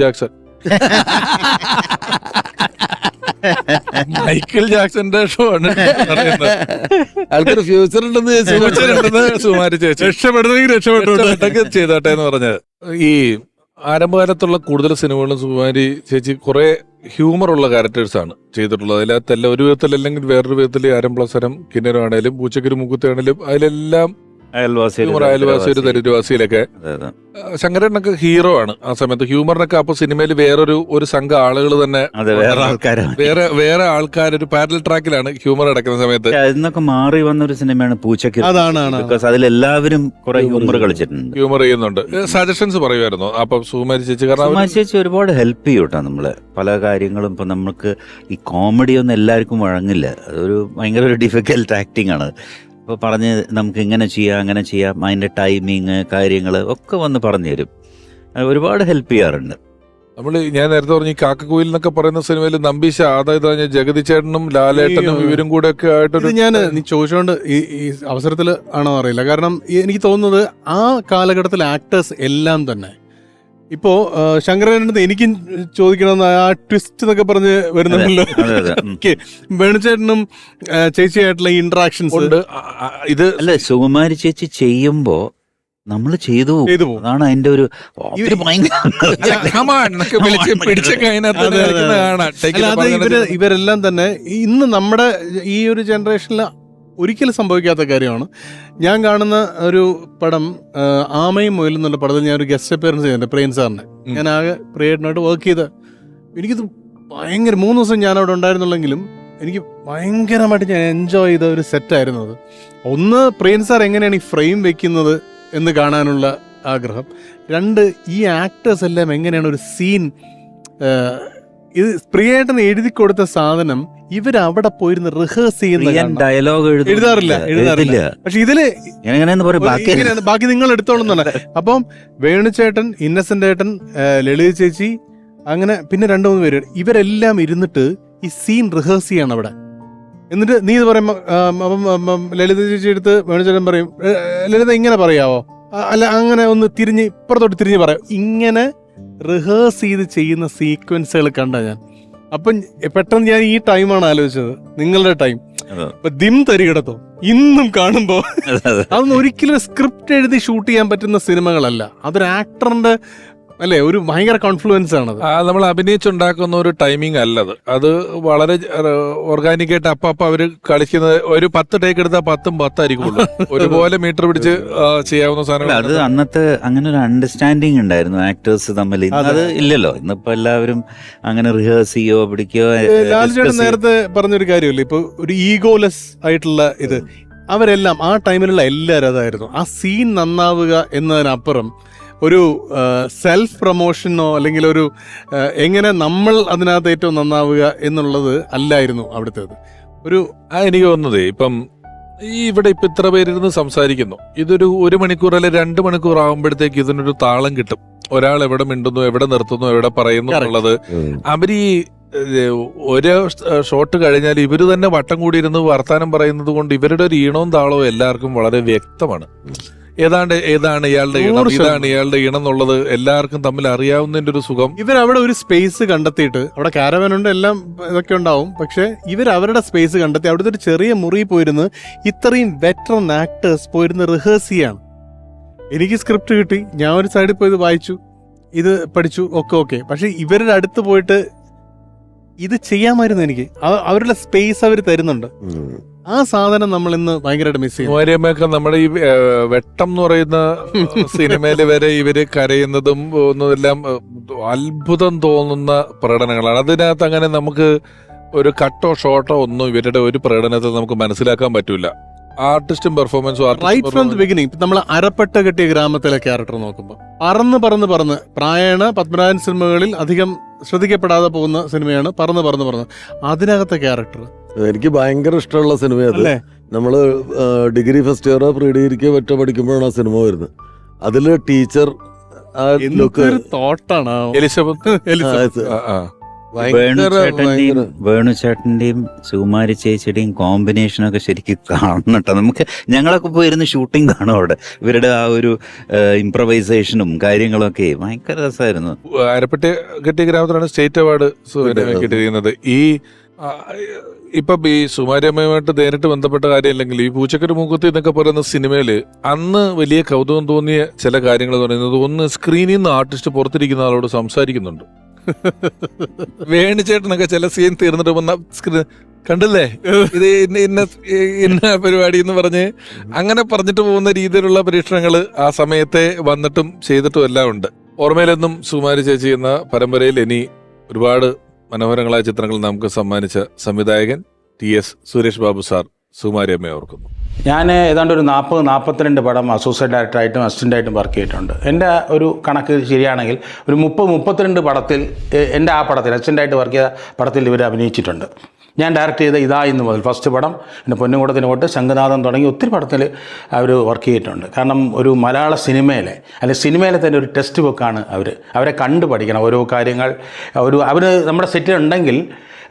[SPEAKER 4] ജാക്സന്റെ ഷോ ആണ്.
[SPEAKER 1] ആൾക്കൊരു ഫ്യൂച്ചർ ഉണ്ടെന്ന്
[SPEAKER 4] സുമാരി ചേച്ചി രക്ഷപ്പെട്ടൊക്കെ ചെയ്തോട്ടെ എന്ന് പറഞ്ഞത്. ഈ ആരംഭകാലത്തുള്ള കൂടുതൽ സിനിമകളും സുകുമാരി ചേച്ചി കുറെ ഹ്യൂമറുള്ള ക്യാരക്ടേഴ്സ് ആണ് ചെയ്തിട്ടുള്ളത്. അതിനകത്തല്ല ഒരു വിധത്തിൽ അല്ലെങ്കിൽ വേറൊരു വിധത്തിൽ ആരംപ്ലസരം കിന്നരാണേലും പൂച്ചക്കൊരു മുക്കുത്താണേലും അതിലെല്ലാം അയൽവാസി ഒരു ദരിദ്രവാസിയിലൊക്കെ ശങ്കരനൊക്കെ ഹീറോ ആണ് ആ സമയത്ത്. ഹ്യൂമറിനൊക്കെ അപ്പൊ സിനിമയിൽ വേറൊരു സംഘം ആളുകൾ തന്നെ, വേറെ ആൾക്കാർ ഒരു പാരലൽ ട്രാക്കിലാണ് ഹ്യൂമർ അടക്കുന്ന സമയത്ത്.
[SPEAKER 3] അതിനൊക്കെ മാറി വന്ന ഒരു സിനിമയാണ് പൂച്ചക്ക്. ബിക്കോസ് അതിലെല്ലാവരും കുറെ ഹ്യൂമർ കളിച്ചിട്ടുണ്ട്,
[SPEAKER 4] ഹ്യൂമർ ചെയ്യുന്നുണ്ട്. സജഷൻസ് പറയുമായിരുന്നു അപ്പൊ സുകുമാരി ചേച്ചി?
[SPEAKER 3] സുകുമാരി ചേച്ചി ഒരുപാട് ഹെൽപ്പ് ചെയ്യൂട്ടാ നമ്മള് പല കാര്യങ്ങളും. ഇപ്പൊ നമുക്ക് ഈ കോമഡി ഒന്നും എല്ലാവർക്കും വഴങ്ങില്ല, അതൊരു ഭയങ്കര ഒരു ഡിഫിക്കൽട്ട് ആക്ടിങ് ആണ്. അപ്പോൾ പറഞ്ഞ് നമുക്ക് ഇങ്ങനെ ചെയ്യാം അങ്ങനെ ചെയ്യാം, അതിൻ്റെ ടൈമിങ് കാര്യങ്ങൾ ഒക്കെ വന്ന് പറഞ്ഞു തരും, ഒരുപാട് ഹെൽപ്പ് ചെയ്യാറുണ്ട്.
[SPEAKER 4] ഞാൻ നേരത്തെ പറഞ്ഞു ഈ കാക്കക്കുയിൽ എന്നൊക്കെ പറയുന്ന സിനിമയിൽ നമ്പീശ, അതായത് ജഗതി ചേട്ടനും ലാലേട്ടനും ഇവരും കൂടെ ഒക്കെ ആയിട്ടൊരു
[SPEAKER 2] നീ ചോദിച്ചോണ്ട് ഈ അവസരത്തിൽ ആണോ അറിയില്ല. കാരണം എനിക്ക് തോന്നുന്നത് ആ കാലഘട്ടത്തിലെ ആക്ടേഴ്സ് എല്ലാം തന്നെ ഇപ്പോ ശങ്കരനടുത്ത് എനിക്കും ചോദിക്കണമെന്ന് ആ ട്വിസ്റ്റ് എന്നൊക്കെ പറഞ്ഞ് വരുന്നുണ്ടല്ലോ. വേണുചേട്ടനും ചേച്ചിയായിട്ടുള്ള ഇന്ററാക്ഷൻസ്
[SPEAKER 4] ഉണ്ട്. ഇത്
[SPEAKER 3] അല്ല, സുകുമാരി ചേച്ചി ചെയ്യുമ്പോ നമ്മൾ ചെയ്തു പോകും. അതാണ് അതിന്റെ ഒരു
[SPEAKER 2] ഇവരെല്ലാം തന്നെ ഇന്ന് നമ്മുടെ ഈ ഒരു ജനറേഷനിൽ ഒരിക്കലും സംഭവിക്കാത്ത കാര്യമാണ്. ഞാൻ കാണുന്ന ഒരു പടം ആമയും മുയലും എന്നുള്ള പടത്തിൽ ഞാൻ ഒരു ഗസ്റ്റ് അപ്പിയറൻസ് ചെയ്യുന്നുണ്ട് പ്രേം സാറിനെ. ഞാൻ ആകെ പ്രിയേട്ടനായിട്ട് വർക്ക് ചെയ്ത, എനിക്കിത് ഭയങ്കര 3 ദിവസം ഞാൻ അവിടെ ഉണ്ടായിരുന്നുള്ളെങ്കിലും എനിക്ക് ഭയങ്കരമായിട്ട് ഞാൻ എൻജോയ് ചെയ്ത ഒരു സെറ്റായിരുന്നു അത്. ഒന്ന്, പ്രേം സാർ എങ്ങനെയാണ് ഈ ഫ്രെയിം വെക്കുന്നത് എന്ന് കാണാനുള്ള ആഗ്രഹം. 2, ഈ ആക്ടേഴ്സ് എല്ലാം എങ്ങനെയാണ് ഒരു സീൻ, ഇത് പ്രിയേട്ടന് എഴുതി കൊടുത്ത സാധനം ഇവരവിടെ പോയിരുന്ന് റിഹേഴ്സ് ചെയ്യുന്ന
[SPEAKER 3] ഡയലോഗ്
[SPEAKER 2] എഴുതാറില്ല. പക്ഷെ ഇതില് ബാക്കി നിങ്ങൾ എടുത്തോളുന്നുണ്ട്. അപ്പം വേണുചേട്ടൻ, ഇന്നസെന്റ് ഏട്ടൻ, ലളിത ചേച്ചി, അങ്ങനെ പിന്നെ 2-3 പേര്, ഇവരെല്ലാം ഇരുന്നിട്ട് ഈ സീൻ റിഹേഴ്സ് ചെയ്യണം അവിടെ. എന്നിട്ട് നീ ഇത് പറയുമ്പോ ലളിത ചേച്ചി എടുത്ത് വേണുചേട്ടൻ പറയും, ലളിത ഇങ്ങനെ പറയാവോ, അല്ല അങ്ങനെ ഒന്ന് തിരിഞ്ഞ് ഇപ്പുറത്തോട്ട് തിരിഞ്ഞ് പറയാം. ഇങ്ങനെ റിഹേഴ്സ് ചെയ്ത് ചെയ്യുന്ന സീക്വൻസുകൾ കണ്ട ഞാൻ. അപ്പം പെട്ടെന്ന് ഞാൻ ഈ ടൈമാണ് ആലോചിച്ചത്, നിങ്ങളുടെ ടൈം. ദിം തരികിടത്തോ ഇന്നും കാണുമ്പോ അതൊന്നും ഒരിക്കലും സ്ക്രിപ്റ്റ് എഴുതി ഷൂട്ട് ചെയ്യാൻ പറ്റുന്ന സിനിമകളല്ല. അതൊരു ആക്ടറിന്റെ അല്ലേ, ഒരു ഭയങ്കര കോൺഫ്ലുവൻസ് ആണത്.
[SPEAKER 4] നമ്മൾ അഭിനയിച്ചുണ്ടാക്കുന്ന ഒരു ടൈമിംഗ് അല്ലത്. അത് വളരെ ഓർഗാനിക് ആയിട്ട് അപ്പൊ അവര് കളിക്കുന്നത്. ഒരു 10 ടേക്ക് എടുത്താൽ 10 ആയിരിക്കുള്ളൂ. ഒരുപോലെ മീറ്റർ പിടിച്ച് ചെയ്യാവുന്ന സാധനങ്ങൾ.
[SPEAKER 3] അത് അന്നത്തെ അങ്ങനെ ഒരു അണ്ടർസ്റ്റാൻഡിങ് ഉണ്ടായിരുന്നു ആക്ടേഴ്സ് തമ്മിൽ. അത് ഇല്ലല്ലോ. ഇന്നിപ്പോ എല്ലാവരും അങ്ങനെ റിഹേഴ്സ് ചെയ്യോ പിടിക്കോ.
[SPEAKER 2] ലാൽചേട്ടൻ നേരത്തെ പറഞ്ഞൊരു കാര്യമല്ലേ, ഇപ്പൊ ഒരു ഈഗോലെസ് ആയിട്ടുള്ള ഇത്, അവരെല്ലാം ആ ടൈമിലുള്ള എല്ലാവരും അതായിരുന്നു. ആ സീൻ നന്നാവുക എന്നതിനപ്പുറം ഒരു സെൽഫ് പ്രൊമോഷനോ അല്ലെങ്കിൽ ഒരു എങ്ങനെ നമ്മൾ അതിനകത്ത് ഏറ്റവും നന്നാവുക എന്നുള്ളത് അല്ലായിരുന്നു അവിടുത്തേത്. ഒരു
[SPEAKER 4] എനിക്ക് തോന്നുന്നത് ഇപ്പം ഇവിടെ ഇപ്പൊ ഇത്ര പേരിരുന്ന് സംസാരിക്കുന്നു, ഇതൊരു 1 മണിക്കൂർ അല്ലെ 2 മണിക്കൂർ ആകുമ്പോഴത്തേക്ക് ഇതിനൊരു താളം കിട്ടും. ഒരാൾ എവിടെ മിണ്ടുന്നു, എവിടെ നിർത്തുന്നു, എവിടെ പറയുന്നു എന്നുള്ളത്. അവര് ഈ ഒരു ഷോട്ട് കഴിഞ്ഞാൽ ഇവര് തന്നെ വട്ടം കൂടി ഇരുന്ന് വർത്താനം പറയുന്നത് കൊണ്ട് ഇവരുടെ ഒരു ഈണവും താളവും എല്ലാവർക്കും വളരെ വ്യക്തമാണ്. ഏതാണ് ഇയാളുടെ ഈണം, ഇതാണ് ഇയാളുടെ ഈണം എന്നുള്ളത് എല്ലാവർക്കും തമ്മിൽ അറിയാവുന്നതിന്റെ ഒരു സുഖം.
[SPEAKER 2] ഇവരവിടെ ഒരു സ്പേസ് കണ്ടെത്തിയിട്ട്, അവിടെ കാരവാനുണ്ട്, എല്ലാം ഇതൊക്കെ ഉണ്ടാവും, പക്ഷെ അവരുടെ സ്പേസ് കണ്ടെത്തി അവിടുത്തെ ഒരു ചെറിയ മുറി പോയിരുന്ന് ഇത്രയും വെറ്ററൻ ആക്ടേഴ്സ് പോയിരുന്ന് റിഹേഴ്സ് ചെയ്യാണ്. എനിക്ക് സ്ക്രിപ്റ്റ് കിട്ടി, ഞാൻ ഒരു സൈഡിൽ പോയി ഇത് വായിച്ചു, ഇത് പഠിച്ചു, ഓക്കെ. പക്ഷെ ഇവരുടെ അടുത്ത് പോയിട്ട് ഇത് ചെയ്യാമായിരുന്നു. എനിക്ക് അവരുടെ സ്പേസ് അവർ തരുന്നുണ്ട്. ആ സാധനം നമ്മൾ ഇന്ന് ഭയങ്കരമായിട്ട് മിസ് ചെയ്യും.
[SPEAKER 4] മോരമ്മയൊക്കെ നമ്മുടെ ഈ വെട്ടം എന്ന് പറയുന്ന സിനിമയില് വരെ ഇവര് കരയുന്നതും ഒന്നുമെല്ലാം അത്ഭുതം തോന്നുന്ന പ്രകടനങ്ങളാണ്. അതിനകത്ത് അങ്ങനെ നമുക്ക് ഒരു കട്ടോ ഷോട്ടോ ഒന്നും ഇവരുടെ ഒരു പ്രകടനത്തിൽ നമുക്ക് മനസ്സിലാക്കാൻ പറ്റൂല. ആർട്ടിസ്റ്റും പെർഫോമൻസും
[SPEAKER 2] റൈറ്റ് ഫ്രം ദി ബിഗിനിങ്. നമ്മൾ അരപ്പട്ട കെട്ടിയ ഗ്രാമത്തിലെ ക്യാരക്ടർ നോക്കുമ്പോൾ പറന്ന് പ്രായണ പത്മനാഭൻ സിനിമകളിൽ അധികം ശ്രദ്ധിക്കപ്പെടാതെ പോകുന്ന സിനിമയാണ് പറന്ന്. അതിനകത്തെ ക്യാരക്ടർ
[SPEAKER 1] എനിക്ക് ഭയങ്കര ഇഷ്ടമുള്ള സിനിമയാണ്. നമ്മള് ഡിഗ്രി ഫസ്റ്റ് ഇയർ പ്രീ ഡിഗ്രിക്ക് പറ്റ പഠിക്കുമ്പോഴാണ് ആ സിനിമ വരുന്നത്. അതില് ടീച്ചർ
[SPEAKER 2] തോട്ടാണ്
[SPEAKER 3] വേണുചേട്ടന്റെയും സുകുമാരി ചേച്ചിയുടെയും കോമ്പിനേഷനൊക്കെ ശരിക്കും കാണണം കേട്ടോ. നമുക്ക് ഞങ്ങളൊക്കെ പോയിരുന്ന് ഷൂട്ടിംഗ് കാണും അവിടെ. ഇവരുടെ ആ ഒരു ഇംപ്രവൈസേഷനും കാര്യങ്ങളൊക്കെ ഭയങ്കര രസമായിരുന്നു.
[SPEAKER 4] അരപ്പറ്റ കെട്ടിയ ഗ്രാമത്തിലാണ് സ്റ്റേറ്റ് അവാർഡ് കിട്ടിയിരിക്കുന്നത്. ഇപ്പം ഈ സുമാരിയമ്മയുമായിട്ട് നേരിട്ട് ബന്ധപ്പെട്ട കാര്യമില്ലെങ്കിൽ ഈ പൂച്ചക്കര മൂക്കുത്തി എന്നൊക്കെ പറയുന്ന സിനിമയില് അന്ന് വലിയ കൗതുകം തോന്നിയ ചില കാര്യങ്ങൾ പറയുന്നത്, ഒന്ന് സ്ക്രീനിൽ നിന്ന് ആർട്ടിസ്റ്റ് പുറത്തിരിക്കുന്ന ആളോട് സംസാരിക്കുന്നുണ്ട്. വേണിച്ചേട്ടനൊക്കെ ചില സീൻ തീർന്നിട്ട് വന്ന കണ്ടില്ലേ ഇത് ഇന്ന പരിപാടി എന്ന് പറഞ്ഞ് അങ്ങനെ പറഞ്ഞിട്ട് പോകുന്ന രീതിയിലുള്ള പരീക്ഷണങ്ങൾ ആ സമയത്തെ വന്നിട്ടും ചെയ്തിട്ടും എല്ലാം ഉണ്ട്. ഓർമ്മയിലെന്നും സുകുമാരി ചേച്ചി എന്ന പരമ്പരയിൽ ഇനി ഒരുപാട് മനോഹരങ്ങളായ ചിത്രങ്ങൾ നമുക്ക് സമ്മാനിച്ച സംവിധായകൻ TS സുരേഷ് ബാബു സാർ സുകുമാരി അമ്മയെ ഓർക്കുന്നു.
[SPEAKER 8] ഞാൻ ഏതാണ്ട് ഒരു 40-42 പടം അസോസിയേറ്റ് ഡയറക്ടറായിട്ടും അസിസ്റ്റൻ്റായിട്ടും വർക്ക് ചെയ്തിട്ടുണ്ട്. എൻ്റെ ഒരു കണക്ക് ശരിയാണെങ്കിൽ ഒരു 30-32 പടത്തിൽ എൻ്റെ ആ പടത്തിൽ അസിസ്റ്റൻ്റായിട്ട് വർക്ക് ചെയ്ത പടത്തിൽ ഇവർ അഭിനയിച്ചിട്ടുണ്ട്. ഞാൻ ഡയറക്റ്റ് ചെയ്ത ഇതാ ഇന്ന് മുതൽ ഫസ്റ്റ് പടം, പിന്നെ പൊന്നുംകൂടത്തിന് തൊട്ട് ശംഖുനാഥം തുടങ്ങി ഒത്തിരി പടത്തിൽ അവർ വർക്ക് ചെയ്തിട്ടുണ്ട്. കാരണം ഒരു മലയാള സിനിമയിലെ സിനിമയിലെ തന്നെ ഒരു ടെക്സ്റ്റ് ബുക്കാണ് അവരെ കണ്ടു പഠിക്കണം ഓരോ കാര്യങ്ങൾ. അവർ നമ്മുടെ സെറ്റിലുണ്ടെങ്കിൽ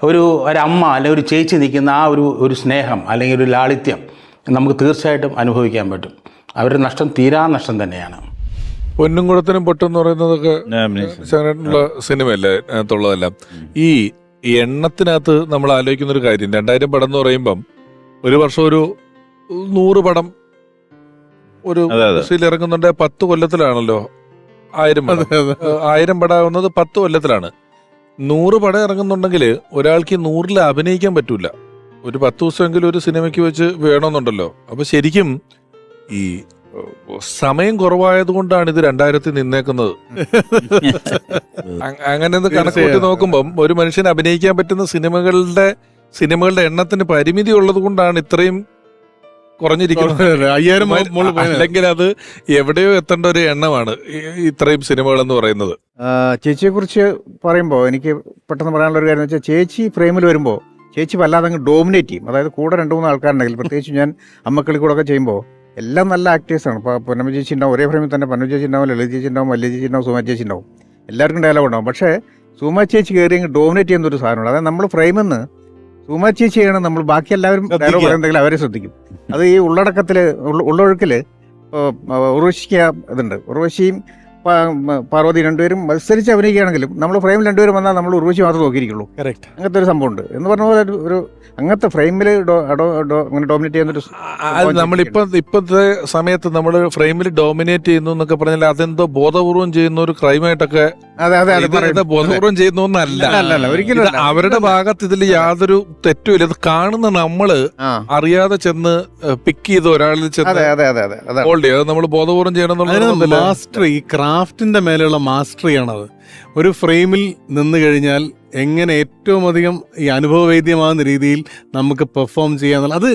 [SPEAKER 8] ഒരമ്മ അല്ലെങ്കിൽ ഒരു ചേച്ചി നിൽക്കുന്ന ആ ഒരു സ്നേഹം അല്ലെങ്കിൽ ഒരു ലാളിത്യം നമുക്ക് തീർച്ചയായിട്ടും അനുഭവിക്കാൻ പറ്റും. അവരുടെ നഷ്ടം തീരാ നഷ്ടം തന്നെയാണ്.
[SPEAKER 4] പൊന്നുംകുടത്തിനും പൊട്ടെന്ന് പറയുന്നതൊക്കെ ശങ്കരേട്ടനുള്ള സിനിമയല്ലേ അതിനകത്തുള്ളതെല്ലാം. ഈ എണ്ണത്തിനകത്ത് നമ്മൾ ആലോചിക്കുന്ന ഒരു കാര്യം, 2000 പടം എന്ന് പറയുമ്പം ഒരു വർഷം ഒരു 100 പടം ഒരു ഇറങ്ങുന്നുണ്ട്. 10 കൊല്ലത്തിലാണല്ലോ 1000 പടം. 1000 പടം ആവുന്നത് 10 കൊല്ലത്തിലാണ്. 100 പടം ഇറങ്ങുന്നുണ്ടെങ്കിൽ ഒരാൾക്ക് 100ൽ അഭിനയിക്കാൻ പറ്റൂല. ഒരു 10 ദിവസമെങ്കിലും ഒരു സിനിമയ്ക്ക് വെച്ച് വേണമെന്നുണ്ടല്ലോ. അപ്പൊ ശരിക്കും ഈ സമയം കുറവായത് കൊണ്ടാണ് ഇത് 2000 നിന്നേക്കുന്നത്. അങ്ങനെ കണക്ക് കൂട്ടി നോക്കുമ്പം ഒരു മനുഷ്യന് അഭിനയിക്കാൻ പറ്റുന്ന സിനിമകളുടെ എണ്ണത്തിന് പരിമിതി ഉള്ളത് കൊണ്ടാണ് ഇത്രയും കുറഞ്ഞിരിക്കുന്നത്.
[SPEAKER 2] 5000
[SPEAKER 4] അല്ലെങ്കിൽ അത് എവിടെയോ എത്തേണ്ട ഒരു എണ്ണമാണ് ഇത്രയും സിനിമകൾ എന്ന് പറയുന്നത്.
[SPEAKER 6] ചേച്ചിയെക്കുറിച്ച് പറയുമ്പോൾ എനിക്ക് പെട്ടെന്ന് പറയാനുള്ള ഒരു കാര്യം എന്ന് വെച്ചാൽ, ചേച്ചി ഫ്രെയിമിൽ വരുമ്പോൾ ചേച്ചി വല്ലാതെ അങ്ങ് ഡോമിനേറ്റ് ചെയ്യും. അതായത് കൂടെ 2-3 ആൾക്കാരുണ്ടെങ്കിൽ, പ്രത്യേകിച്ച് ഞാൻ അമ്മക്കളി കൂടെ ഒക്കെ ചെയ്യുമ്പോൾ എല്ലാം നല്ല ആക്ടേഴ്സാണ്. ഇപ്പോൾ പൊന്നമ്മ ചേച്ചി ഉണ്ടാവും, ഒരേ ഫ്രെയിമിൽ തന്നെ പൊന്നമ്മ ചേച്ചി ഉണ്ടാവും, ലളിത ചേച്ചി ഉണ്ടാവും, മല്ലിക ചേച്ചി ഉണ്ടാവും, സുമാ ചേച്ചി ഉണ്ടാവും, എല്ലാവർക്കും ഡയലോഗ് ഉണ്ടാവും. പക്ഷേ സുമാ ചേച്ചി കയറി അങ്ങ് ഡോമിനേറ്റ് ചെയ്യുന്ന ഒരു സാധനമാണ്. അതായത് നമ്മൾ ഫ്രെയിമിൽ നിന്ന് സുമാ ചേച്ചിയാണ്, നമ്മൾ ബാക്കി എല്ലാവരും ഡയലോഗ് പറയുന്നെങ്കിൽ അവരെ ശ്രദ്ധിക്കും. അത് ഈ ഉള്ളൊഴുക്കിൽ ഉർവശിക്ക് ഇതുണ്ട്. ഉർവശിയും പാർവതി രണ്ടുപേരും മത്സരിച്ച് അഭിനയിക്കുകയാണെങ്കിലും നമ്മൾ ഫ്രെയിമിൽ രണ്ടുപേരും വന്നാൽ നമ്മൾ ഉർവശി മാത്രമേ നോക്കിയിരിക്കുള്ളൂ.
[SPEAKER 2] കറക്റ്റ്. അങ്ങനത്തെ
[SPEAKER 6] ഒരു സംഭവമുണ്ട് എന്ന് പറഞ്ഞ പോലെ ഒരു അങ്ങനത്തെ ഫ്രെയിമിൽ അങ്ങനെ ഡോമിനേറ്റ് ചെയ്യുന്നൊരു
[SPEAKER 4] ഇപ്പോഴത്തെ സമയത്ത് നമ്മൾ ഫ്രെയിമിൽ ഡോമിനേറ്റ് ചെയ്യുന്നു എന്നൊക്കെ പറഞ്ഞാൽ അതെന്തോ ബോധപൂർവം ചെയ്യുന്ന ഒരു ക്രൈമായിട്ടൊക്കെ. ബോധപൂർവം ചെയ്യുന്നൊന്നല്ല,
[SPEAKER 6] ഒരിക്കലും
[SPEAKER 4] അവരുടെ ഭാഗത്ത് ഇതിൽ യാതൊരു തെറ്റുമില്ല. ഇത് കാണുന്ന നമ്മള് അറിയാതെ ചെന്ന് പിക്ക് ചെയ്ത് ഒരാളിൽ ചെന്ന് ഹോൾഡ് ചെയ്യുക, നമ്മൾ ബോധപൂർവം ചെയ്യണം.
[SPEAKER 2] മാസ്റ്ററി, ക്രാഫ്റ്റിന്റെ മേലെയുള്ള മാസ്റ്ററിയാണത്. ഒരു ഫ്രെയിമിൽ നിന്ന് കഴിഞ്ഞാൽ എങ്ങനെ ഏറ്റവും അധികം ഈ അനുഭവവേദ്യമാകുന്ന രീതിയിൽ നമുക്ക് പെർഫോം ചെയ്യാന്നുള്ള അത്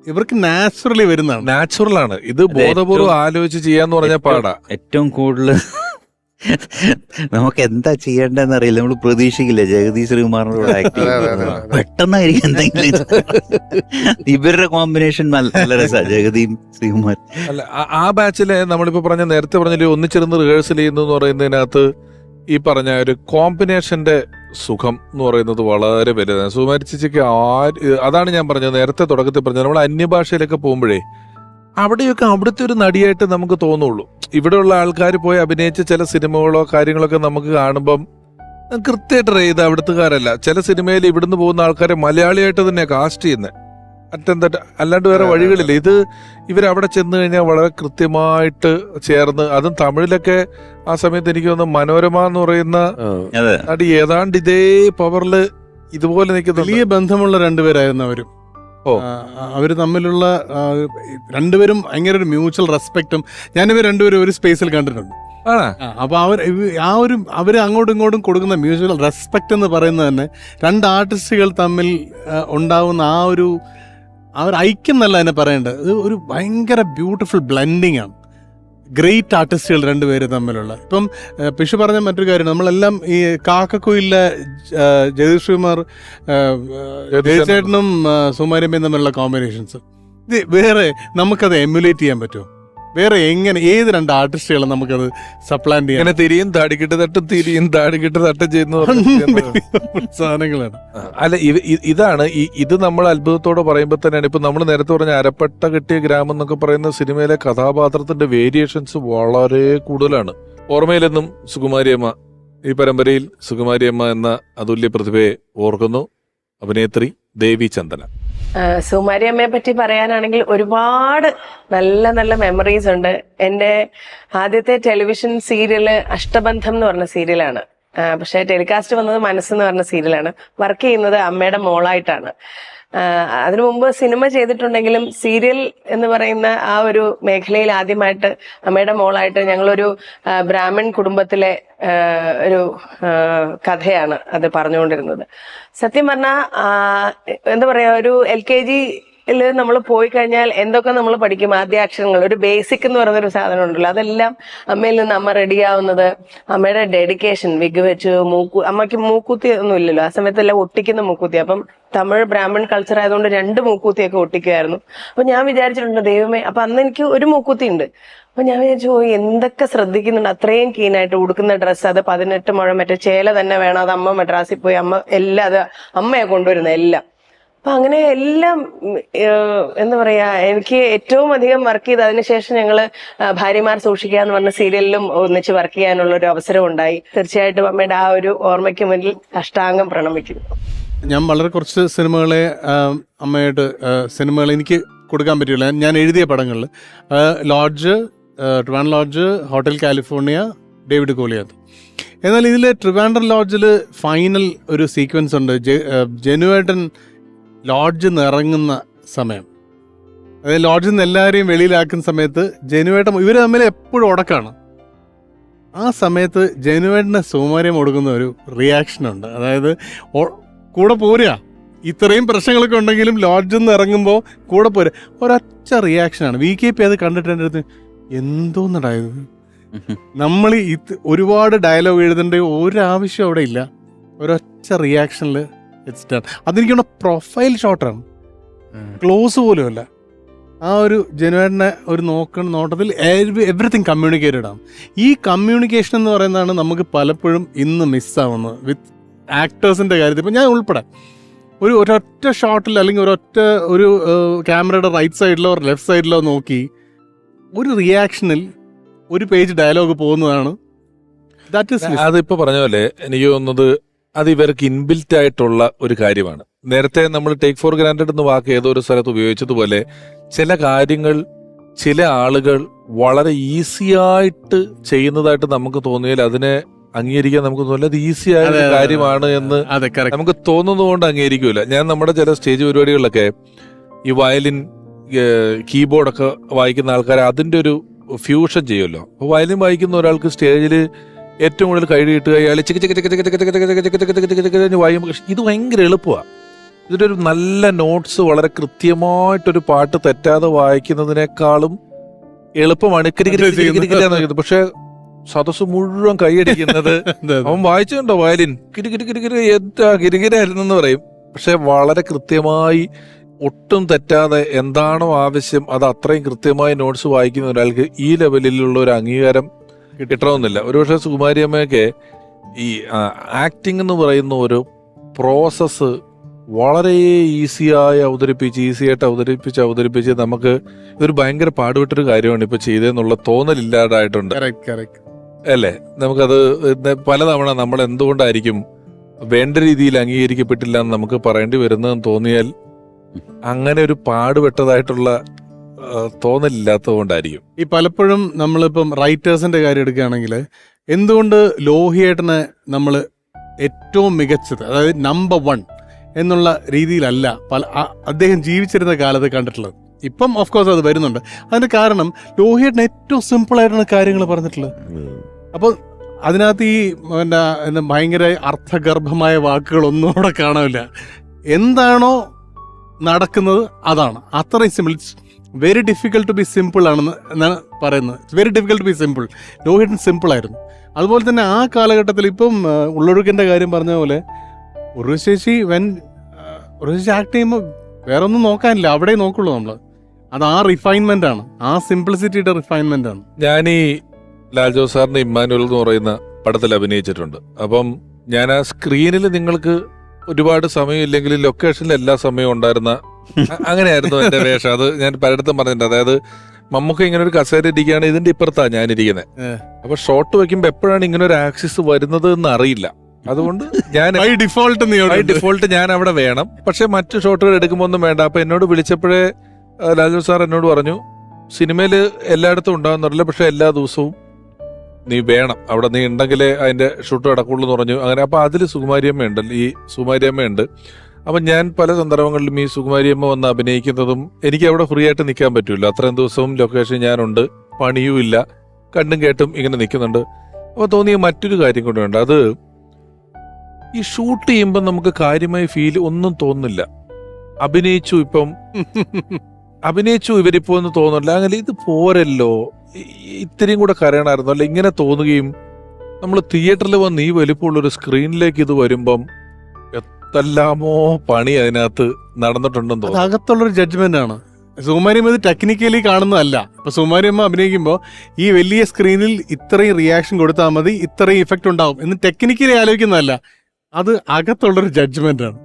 [SPEAKER 2] ഇവർക്ക് നാച്ചുറലി വരുന്നതാണ്.
[SPEAKER 4] നാച്ചുറലാണ്. ഇത് ബോധപൂർവ്വം ആലോചിച്ച് ചെയ്യാന്ന് പറഞ്ഞാൽ പാടാ.
[SPEAKER 3] ഏറ്റവും കൂടുതൽ നമുക്ക് എന്താ ചെയ്യേണ്ടതെന്ന് അറിയില്ല. നമ്മൾ പ്രതീക്ഷിക്കില്ല ജഗദീഷ് ശ്രീകുമാറിനോട് ആക്ട് പെട്ടെന്നായിരിക്കും എന്തെങ്കിലും. ഇവരുടെ കോമ്പിനേഷൻ നല്ല രസമാണ്, ജഗതിയും ശ്രീകുമാർ.
[SPEAKER 4] അല്ല, ആ ബാച്ചിലെ നമ്മളിപ്പോ നേരത്തെ പറഞ്ഞ ഒന്നിച്ചിരുന്ന് റിഹേഴ്സൽ ചെയ്യുന്നു എന്ന് പറയുന്നതിനകത്ത് ഈ പറഞ്ഞ ഒരു കോമ്പിനേഷന്റെ സുഖം എന്ന് പറയുന്നത് വളരെ വലുതാണ്. സുകുമാരി ചേച്ചിക്ക് അതാണ് ഞാൻ പറഞ്ഞത് നേരത്തെ തുടക്കത്തിൽ പറഞ്ഞത്. നമ്മൾ അന്യഭാഷയിലൊക്കെ പോകുമ്പോഴേ അവിടെയൊക്കെ അവിടുത്തെ ഒരു നടിയായിട്ട് നമുക്ക് തോന്നുള്ളൂ. ഇവിടെയുള്ള ആൾക്കാർ പോയി അഭിനയിച്ച ചില സിനിമകളോ കാര്യങ്ങളൊക്കെ നമുക്ക് കാണുമ്പം കൃത്യമായിട്ട് ചെയ്ത് അവിടുത്തുകാരല്ല. ചില സിനിമയിൽ ഇവിടുന്ന് പോകുന്ന ആൾക്കാരെ മലയാളിയായിട്ട് തന്നെ കാസ്റ്റ് ചെയ്യുന്നത്. അല്ലാണ്ട് വേറെ വഴികളില്ല. ഇത് ഇവരവിടെ ചെന്ന് കഴിഞ്ഞാൽ വളരെ കൃത്യമായിട്ട് ചേർന്ന്, അതും തമിഴിലൊക്കെ ആ സമയത്ത് എനിക്ക് തോന്നുന്നു മനോരമ എന്ന് പറയുന്ന നടി ഏതാണ്ട് ഇതേ പവറില് ഇതുപോലെ നിൽക്കുന്ന
[SPEAKER 2] വലിയ ബന്ധമുള്ള രണ്ടുപേരായിരുന്നു അവരും. അവർ തമ്മിലുള്ള രണ്ടുപേരും ഭയങ്കര ഒരു മ്യൂച്വൽ റെസ്പെക്റ്റും. ഞാനിവർ രണ്ടുപേരും ഒരു സ്പേസിൽ കണ്ടിട്ടുണ്ട്. അപ്പൊ അവര് അങ്ങോട്ടും ഇങ്ങോട്ടും കൊടുക്കുന്ന മ്യൂച്വൽ റെസ്പെക്ട് എന്ന് പറയുന്നത് തന്നെ രണ്ട് ആർട്ടിസ്റ്റുകൾ തമ്മിൽ ഉണ്ടാവുന്ന ആ ഒരു ഐക്യം എന്നല്ല അതിനെ പറയേണ്ടത്, ഒരു ഭയങ്കര ബ്യൂട്ടിഫുൾ ബ്ലെൻഡിങ് ആണ്. ഗ്രേറ്റ് ആർട്ടിസ്റ്റുകൾ രണ്ടുപേര് തമ്മിലുള്ള. ഇപ്പം പിഷു പറഞ്ഞ മറ്റൊരു കാര്യം, നമ്മളെല്ലാം ഈ കാക്കക്കുയിലെ ജഗദീഷ് ശ്രീകുമാർ, ജയചേട്ടനും സുമാരിയമ്മയും തമ്മിലുള്ള കോമ്പിനേഷൻസ് ഇത് വേറെ നമുക്കത് എമുലേറ്റ് ചെയ്യാൻ പറ്റുമോ? വേറെ എങ്ങനെ ഏത് രണ്ട് ആർട്ടിസ്റ്റുകളെ നമുക്കത് സപ്ലാന്റ് ചെയ്യാൻ?
[SPEAKER 4] തിരിയും താടിക്കിട്ട് തട്ടും തിരിയും താടിക്കിട്ട് തട്ടും ചെയ്യുന്ന
[SPEAKER 2] സാധനങ്ങളാണ്.
[SPEAKER 4] അല്ല, ഇതാണ് ഇത് നമ്മൾ അത്ഭുതത്തോടെ പറയുമ്പോൾ തന്നെയാണ്. ഇപ്പൊ നമ്മൾ നേരത്തെ പറഞ്ഞ അരപ്പട്ട കെട്ടിയ ഗ്രാമം എന്നൊക്കെ പറയുന്ന സിനിമയിലെ കഥാപാത്രത്തിന്റെ വേരിയേഷൻസ് വളരെ കൂടുതലാണ്. ഓർമ്മയിലെന്നും സുകുമാരിയമ്മ, ഈ പരമ്പരയിൽ സുകുമാരിയമ്മ എന്ന അതുല്യ പ്രതിഭയെ ഓർക്കുന്നു. അഭിനേത്രി ദേവി ചന്ദന.
[SPEAKER 9] സുമാരിയമ്മയെ പറ്റി പറയാനാണെങ്കിൽ ഒരുപാട് നല്ല നല്ല മെമ്മറീസ് ഉണ്ട്. എൻ്റെ ആദ്യത്തെ ടെലിവിഷൻ സീരിയല് അഷ്ടബന്ധം എന്ന് പറഞ്ഞ സീരിയലാണ്. പക്ഷെ ടെലികാസ്റ്റ് വന്നത് മനസ്സെന്ന് പറഞ്ഞ സീരിയലാണ്. വർക്ക് ചെയ്യുന്നത് അമ്മയുടെ മോളായിട്ടാണ്. അതിനു മുമ്പ് സിനിമ ചെയ്തിട്ടുണ്ടെങ്കിലും സീരിയൽ എന്ന് പറയുന്ന ആ ഒരു മേഖലയിൽ ആദ്യമായിട്ട് അമ്മയുടെ മോളായിട്ട് ഞങ്ങളൊരു ബ്രാഹ്മൺ കുടുംബത്തിലെ ഒരു കഥയാണ് അത് പറഞ്ഞുകൊണ്ടിരുന്നത്. സത്യം പറഞ്ഞാൽ എന്താ പറയാ, ഒരു LKG നമ്മൾ പോയി കഴിഞ്ഞാൽ എന്തൊക്കെ നമ്മൾ പഠിക്കും, ആദ്യാക്ഷരങ്ങൾ, ഒരു ബേസിക് എന്ന് പറയുന്നൊരു സാധനം ഉണ്ടല്ലോ, അതെല്ലാം അമ്മയിൽ നിന്ന് അമ്മ റെഡിയാവുന്നത്, അമ്മയുടെ ഡെഡിക്കേഷൻ, വിഗ് വെച്ച് അമ്മയ്ക്ക് മൂക്കുത്തി ഒന്നും ഇല്ലല്ലോ ആ സമയത്തെല്ലാം ഒട്ടിക്കുന്ന മൂക്കുത്തി. അപ്പം തമിഴ് ബ്രാഹ്മൺ കൾച്ചർ ആയതുകൊണ്ട് 2 മൂക്കൂത്തിയൊക്കെ ഒട്ടിക്കുമായിരുന്നു. അപ്പൊ ഞാൻ വിചാരിച്ചിട്ടുണ്ട് ദൈവമേ, അപ്പൊ അന്ന് എനിക്ക് ഒരു മൂക്കുത്തി ഉണ്ട്. അപ്പൊ ഞാൻ വിചാരിച്ചു എന്തൊക്കെ ശ്രദ്ധിക്കുന്നുണ്ട്, അത്രയും കീനായിട്ട്. ഉടുക്കുന്ന ഡ്രസ്സ് അത് 18 മുഴം മറ്റേ ചേല തന്നെ വേണം, അത് അമ്മ മദ്രാസിൽ പോയി അമ്മ എല്ലാം അത് അമ്മയെ കൊണ്ടുവരുന്നത് എല്ലാം. അപ്പൊ അങ്ങനെ എല്ലാം എന്താ പറയാ, എനിക്ക് ഏറ്റവും അധികം വർക്ക് ചെയ്ത് അതിനുശേഷം ഞങ്ങള് ഭാര്യമാർ സൂക്ഷിക്കുക എന്ന് പറഞ്ഞ സീരിയലിലും ഒന്നിച്ച് വർക്ക് ചെയ്യാനുള്ള ഒരു അവസരം ഉണ്ടായി. തീർച്ചയായിട്ടും അമ്മയുടെ ആ ഒരു ഓർമ്മയ്ക്ക് മുന്നിൽ അഷ്ടാംഗം പ്രണമിക്കുന്നു.
[SPEAKER 2] ഞാൻ വളരെ കുറച്ച് സിനിമകളെ അമ്മയായിട്ട് സിനിമകൾ എനിക്ക് കൊടുക്കാൻ പറ്റില്ല. ഞാൻ എഴുതിയ പടങ്ങളിൽ lodge, Trivandrum lodge, hotel California, David Goliath. എന്നാൽ ഇതിൽ ട്രിവാൻഡ്രം ലോഡ്ജിൽ ഫൈനൽ ഒരു സീക്വൻസ് ഉണ്ട്. ജനുവേട്ടൻ ലോഡ്ജിൽ നിന്ന് ഇറങ്ങുന്ന സമയം, അതായത് ലോഡ്ജിൽ നിന്ന് എല്ലാവരെയും വെളിയിലാക്കുന്ന സമയത്ത് ജനുവേട്ടൻ, ഇവർ തമ്മിൽ എപ്പോഴും ഉടക്കാണ്. ആ സമയത്ത് ജനുവേട്ടന് സുകുമാരിയം കൊടുക്കുന്ന ഒരു റിയാക്ഷനുണ്ട്. അതായത് കൂടെ പോരുക, ഇത്രയും പ്രശ്നങ്ങളൊക്കെ ഉണ്ടെങ്കിലും ലോഡ്ജിൽ നിന്ന് ഇറങ്ങുമ്പോൾ കൂടെ പോരുക. ഒരൊറ്റ റിയാക്ഷനാണ്. VKP അത് കണ്ടിട്ട് എൻ്റെ അടുത്ത് എന്തോന്നുണ്ടായത്, നമ്മൾ ഒരുപാട് ഡയലോഗ് എഴുതേണ്ട ഒരാവശ്യം അവിടെ ഇല്ല, ഒരൊറ്റ റിയാക്ഷനിൽ ഇറ്റ്സ് ഡൺ. അതെനിക്കുള്ള പ്രൊഫൈൽ ഷോട്ടാണ്, ക്ലോസ് പോലും അല്ല. ആ ഒരു ജനുവേട്ടനെ ഒരു നോട്ടത്തിൽ എവറിത്തിങ് കമ്മ്യൂണിക്കേറ്റഡ് ആണ്. ഈ കമ്മ്യൂണിക്കേഷൻ എന്ന് പറയുന്നതാണ് നമുക്ക് പലപ്പോഴും ഇന്ന് മിസ്സാവുന്നത് വിത്ത് ആക്ടേഴ്സിൻ്റെ കാര്യത്തിൽ. ഇപ്പം ഞാൻ ഉൾപ്പെടെ ഒരൊറ്റ ഷോട്ടിൽ അല്ലെങ്കിൽ ഒരു ക്യാമറയുടെ റൈറ്റ് സൈഡിലോ ലെഫ്റ്റ് സൈഡിലോ നോക്കി ഒരു റിയാക്ഷനിൽ ഒരു പേജ് ഡയലോഗ് പോകുന്നതാണ്.
[SPEAKER 4] അതിപ്പോ പറഞ്ഞ പോലെ എനിക്ക് തോന്നുന്നത് അത് ഇവർക്ക് ഇൻബിൽറ്റ് ആയിട്ടുള്ള ഒരു കാര്യമാണ്. നേരത്തെ നമ്മൾ ടേക്ക് ഫോർ ഗ്രാൻഡഡ് എന്ന വാക്ക് ഏതോ ഒരു സ്ഥലത്ത് ഉപയോഗിച്ചതുപോലെ ചില കാര്യങ്ങൾ ചില ആളുകൾ വളരെ ഈസിയായിട്ട് ചെയ്യുന്നതായിട്ട് നമുക്ക് തോന്നിയാൽ അതിനെ അംഗീകരിക്കാൻ നമുക്ക് തോന്നില്ല. അത് ഈസി ആയ ഒരു കാര്യമാണ് എന്ന് നമുക്ക് തോന്നുന്നതുകൊണ്ട് അംഗീകരിക്കൂല. ഞാൻ നമ്മുടെ ചില സ്റ്റേജ് പരിപാടികളിലൊക്കെ ഈ വയലിൻ കീബോർഡൊക്കെ വായിക്കുന്ന ആൾക്കാർ അതിന്റെ ഒരു ഫ്യൂഷൻ ചെയ്യുമല്ലോ. അപ്പോൾ വയലിൻ വായിക്കുന്ന ഒരാൾക്ക് സ്റ്റേജിൽ ഏറ്റവും കൂടുതൽ കൈ കിട്ടുക അയാൾ ചിക്ക് ചിക്ക് ചിക്ക് ചിക്ക് ചിക്ക് ചിക്ക് ചിക്ക് ചിക്ക് ചിക്ക് ചിക്ക് ചിക്ക് വായിക്കുമ്പോൾ ഇത് ഭയങ്കര എളുപ്പമാണ്. ഇതിൻ്റെ ഒരു നല്ല നോട്ട്സ് വളരെ കൃത്യമായിട്ടൊരു പാട്ട് തെറ്റാതെ വായിക്കുന്നതിനേക്കാളും എളുപ്പമാണ് കിരികിരി. പക്ഷെ സദസ് മുഴുവൻ കൈയടിക്കുന്നത് അവൻ വായിച്ചുണ്ടോ വയലിൻ കിരികിരി കിരികിരി എന്താ കിരികിരായിരുന്നെന്ന് പറയും. പക്ഷെ വളരെ കൃത്യമായി ഒട്ടും തെറ്റാതെ എന്താണോ ആവശ്യം അത് അത്രയും കൃത്യമായി നോട്ട്സ് വായിക്കുന്ന ഒരാൾക്ക് ഈ ലെവലിലുള്ള ഒരു അംഗീകാരം കിട്ടണമെന്നില്ല. ഒരുപക്ഷെ സുകുമാരിയമ്മയൊക്കെ ഈ ആക്ടിങ് എന്ന് പറയുന്ന ഒരു പ്രോസസ്സ് വളരെ ഈസിയായി ഈസിയായിട്ട് അവതരിപ്പിച്ച് നമുക്ക് ഇതൊരു ഭയങ്കര പാടുപെട്ടൊരു കാര്യമാണ് ഇപ്പൊ ചെയ്തതെന്നുള്ള തോന്നലില്ലാതായിട്ടുണ്ട് അല്ലേ. നമുക്കത് പലതവണ നമ്മൾ എന്തുകൊണ്ടായിരിക്കും വേണ്ട രീതിയിൽ അംഗീകരിക്കപ്പെട്ടില്ല എന്ന് നമുക്ക് പറയേണ്ടി വരുന്നതെന്ന് തോന്നിയാൽ അങ്ങനെ ഒരു പാടുപെട്ടതായിട്ടുള്ള തോന്നലില്ലാത്തത് കൊണ്ടായിരിക്കും.
[SPEAKER 2] ഈ പലപ്പോഴും നമ്മളിപ്പം റൈറ്റേഴ്സിന്റെ കാര്യം എടുക്കുകയാണെങ്കിൽ എന്തുകൊണ്ട് ലോഹിയേട്ടനെ നമ്മൾ ഏറ്റവും മികച്ചത്, അതായത് നമ്പർ 1 എന്നുള്ള രീതിയിലല്ല അദ്ദേഹം ജീവിച്ചിരുന്ന കാലത്ത് കണ്ടിട്ടുള്ളത്. ഇപ്പം ഓഫ് കോഴ്സ് അത് വരുന്നുണ്ട്. അതിന്റെ കാരണം ലോഹിയേട്ടൻ ഏറ്റവും സിമ്പിളായിട്ടാണ് കാര്യങ്ങൾ പറഞ്ഞിട്ടുള്ളത്. അപ്പോൾ അതിനകത്ത് ഈ ഭയങ്കര അർത്ഥഗർഭമായ വാക്കുകളൊന്നും അവിടെ കാണാനില്ല. എന്താണോ നടക്കുന്നത് അതാണ്. അത്രയും simple. It's very difficult to be simple ആണെന്ന് എന്നാണ് പറയുന്നത്. It's very difficult to be simple. ലോഹിയേട്ടൻ സിമ്പിളായിരുന്നു. അതുപോലെ തന്നെ ആ കാലഘട്ടത്തിൽ ഇപ്പം ഉള്ളൊഴുക്കിൻ്റെ കാര്യം പറഞ്ഞ പോലെ ഉർവശി ആക്ട് ചെയ്യുമ്പോൾ വേറെ ഒന്നും നോക്കാനില്ല, അവിടെ നോക്കുള്ളൂ നമ്മൾ. അത് ആ റിഫൈൻമെന്റ് ആണ്, ആ സിംപ്ലിസിറ്റിയുടെ റിഫൈൻമെന്റ് ആണ്.
[SPEAKER 4] ഞാൻ ഈ ലാൽ ജോസ് സാറിന്റെ ഇമ്മാനുവൽ എന്ന് പറയുന്ന പടത്തിൽ അഭിനയിച്ചിട്ടുണ്ട്. അപ്പം ഞാൻ ആ സ്ക്രീനിൽ നിങ്ങൾക്ക് ഒരുപാട് സമയം ഇല്ലെങ്കിലും ലൊക്കേഷനിൽ എല്ലാ സമയവും ഉണ്ടായിരുന്ന അങ്ങനെയായിരുന്നു എന്റെ വേഷം. അത് ഞാൻ പലയിടത്തും പറഞ്ഞിട്ടുണ്ട്. അതായത് മമ്മൂക്ക ഇങ്ങനെ ഒരു കസേര ഇരിക്കുകയാണ്, ഇതിന്റെ ഇപ്പുറത്താണ് ഞാൻ ഇരിക്കുന്നത്. അപ്പൊ ഷോട്ട് വെക്കുമ്പോ എപ്പോഴാണ് ഇങ്ങനെ ഒരു ആക്സിസ് വരുന്നത് എന്ന് അറിയില്ല. അതുകൊണ്ട് ഞാൻ ഡിഫോൾട്ട് ഞാൻ അവിടെ വേണം. പക്ഷെ മറ്റു ഷോട്ടുകൾ എടുക്കുമ്പോൾ ഒന്നും വേണ്ട. അപ്പൊ എന്നോട് വിളിച്ചപ്പോഴേ ലാലു സാർ എന്നോട് പറഞ്ഞു, സിനിമയില് എല്ലായിടത്തും ഉണ്ടാകുന്നില്ല, പക്ഷെ എല്ലാ ദിവസവും നീ വേണം അവിടെ, നീ ഉണ്ടെങ്കിലേ അതിന്റെ ഷൂട്ട് നടക്കുള്ളൂ എന്ന് പറഞ്ഞു. അങ്ങനെ അപ്പൊ അതിൽ സുകുമാരിയമ്മയുണ്ട്. അപ്പൊ ഞാൻ പല സന്ദർഭങ്ങളിലും ഈ സുകുമാരിയമ്മ വന്ന് അഭിനയിക്കുന്നതും എനിക്ക് അവിടെ ഫ്രീ ആയിട്ട് നിൽക്കാൻ പറ്റൂല. അത്രയും ദിവസവും ലൊക്കേഷൻ ഞാനുണ്ട്, പണിയും ഇല്ല, കണ്ടും കേട്ടും ഇങ്ങനെ നിൽക്കുന്നുണ്ട്. അപ്പൊ തോന്നിയ മറ്റൊരു കാര്യം കൊണ്ടുണ്ട്, അത് ഈ ഷൂട്ട് ചെയ്യുമ്പോൾ നമുക്ക് കാര്യമായി ഒന്നും തോന്നുന്നില്ല. അഭിനയിച്ചു ഇവരിപ്പോ എന്ന് തോന്നില്ല, അങ്ങനെ ഇത് പോരല്ലോ, ഇത്തിരിയും കൂടെ കരയണമായിരുന്നു അല്ല, ഇങ്ങനെ തോന്നുകയും നമ്മൾ തിയേറ്ററിൽ വന്ന് ഈ വലിപ്പമുള്ളൊരു സ്ക്രീനിലേക്ക് ഇത് വരുമ്പം എത്തല്ലാമോ പണി അതിനകത്ത് നടന്നിട്ടുണ്ടെന്ന്
[SPEAKER 2] അത്
[SPEAKER 4] തോന്നുന്നു.
[SPEAKER 2] അകത്തുള്ളൊരു ജഡ്ജ്മെന്റ് ആണ്. സുകുമാരിയമ്മ ഇത് ടെക്നിക്കലി കാണുന്നതല്ല. ഇപ്പൊ സുകുമാരിയമ്മ അഭിനയിക്കുമ്പോൾ ഈ വലിയ സ്ക്രീനിൽ ഇത്രയും റിയാക്ഷൻ കൊടുത്താൽ മതി, ഇത്രയും ഇഫക്റ്റ് ഉണ്ടാവും എന്ന് ടെക്നിക്കലി ആലോചിക്കുന്നതല്ല. അത് അകത്തുള്ളൊരു ജഡ്ജ്മെന്റ് ആണ്.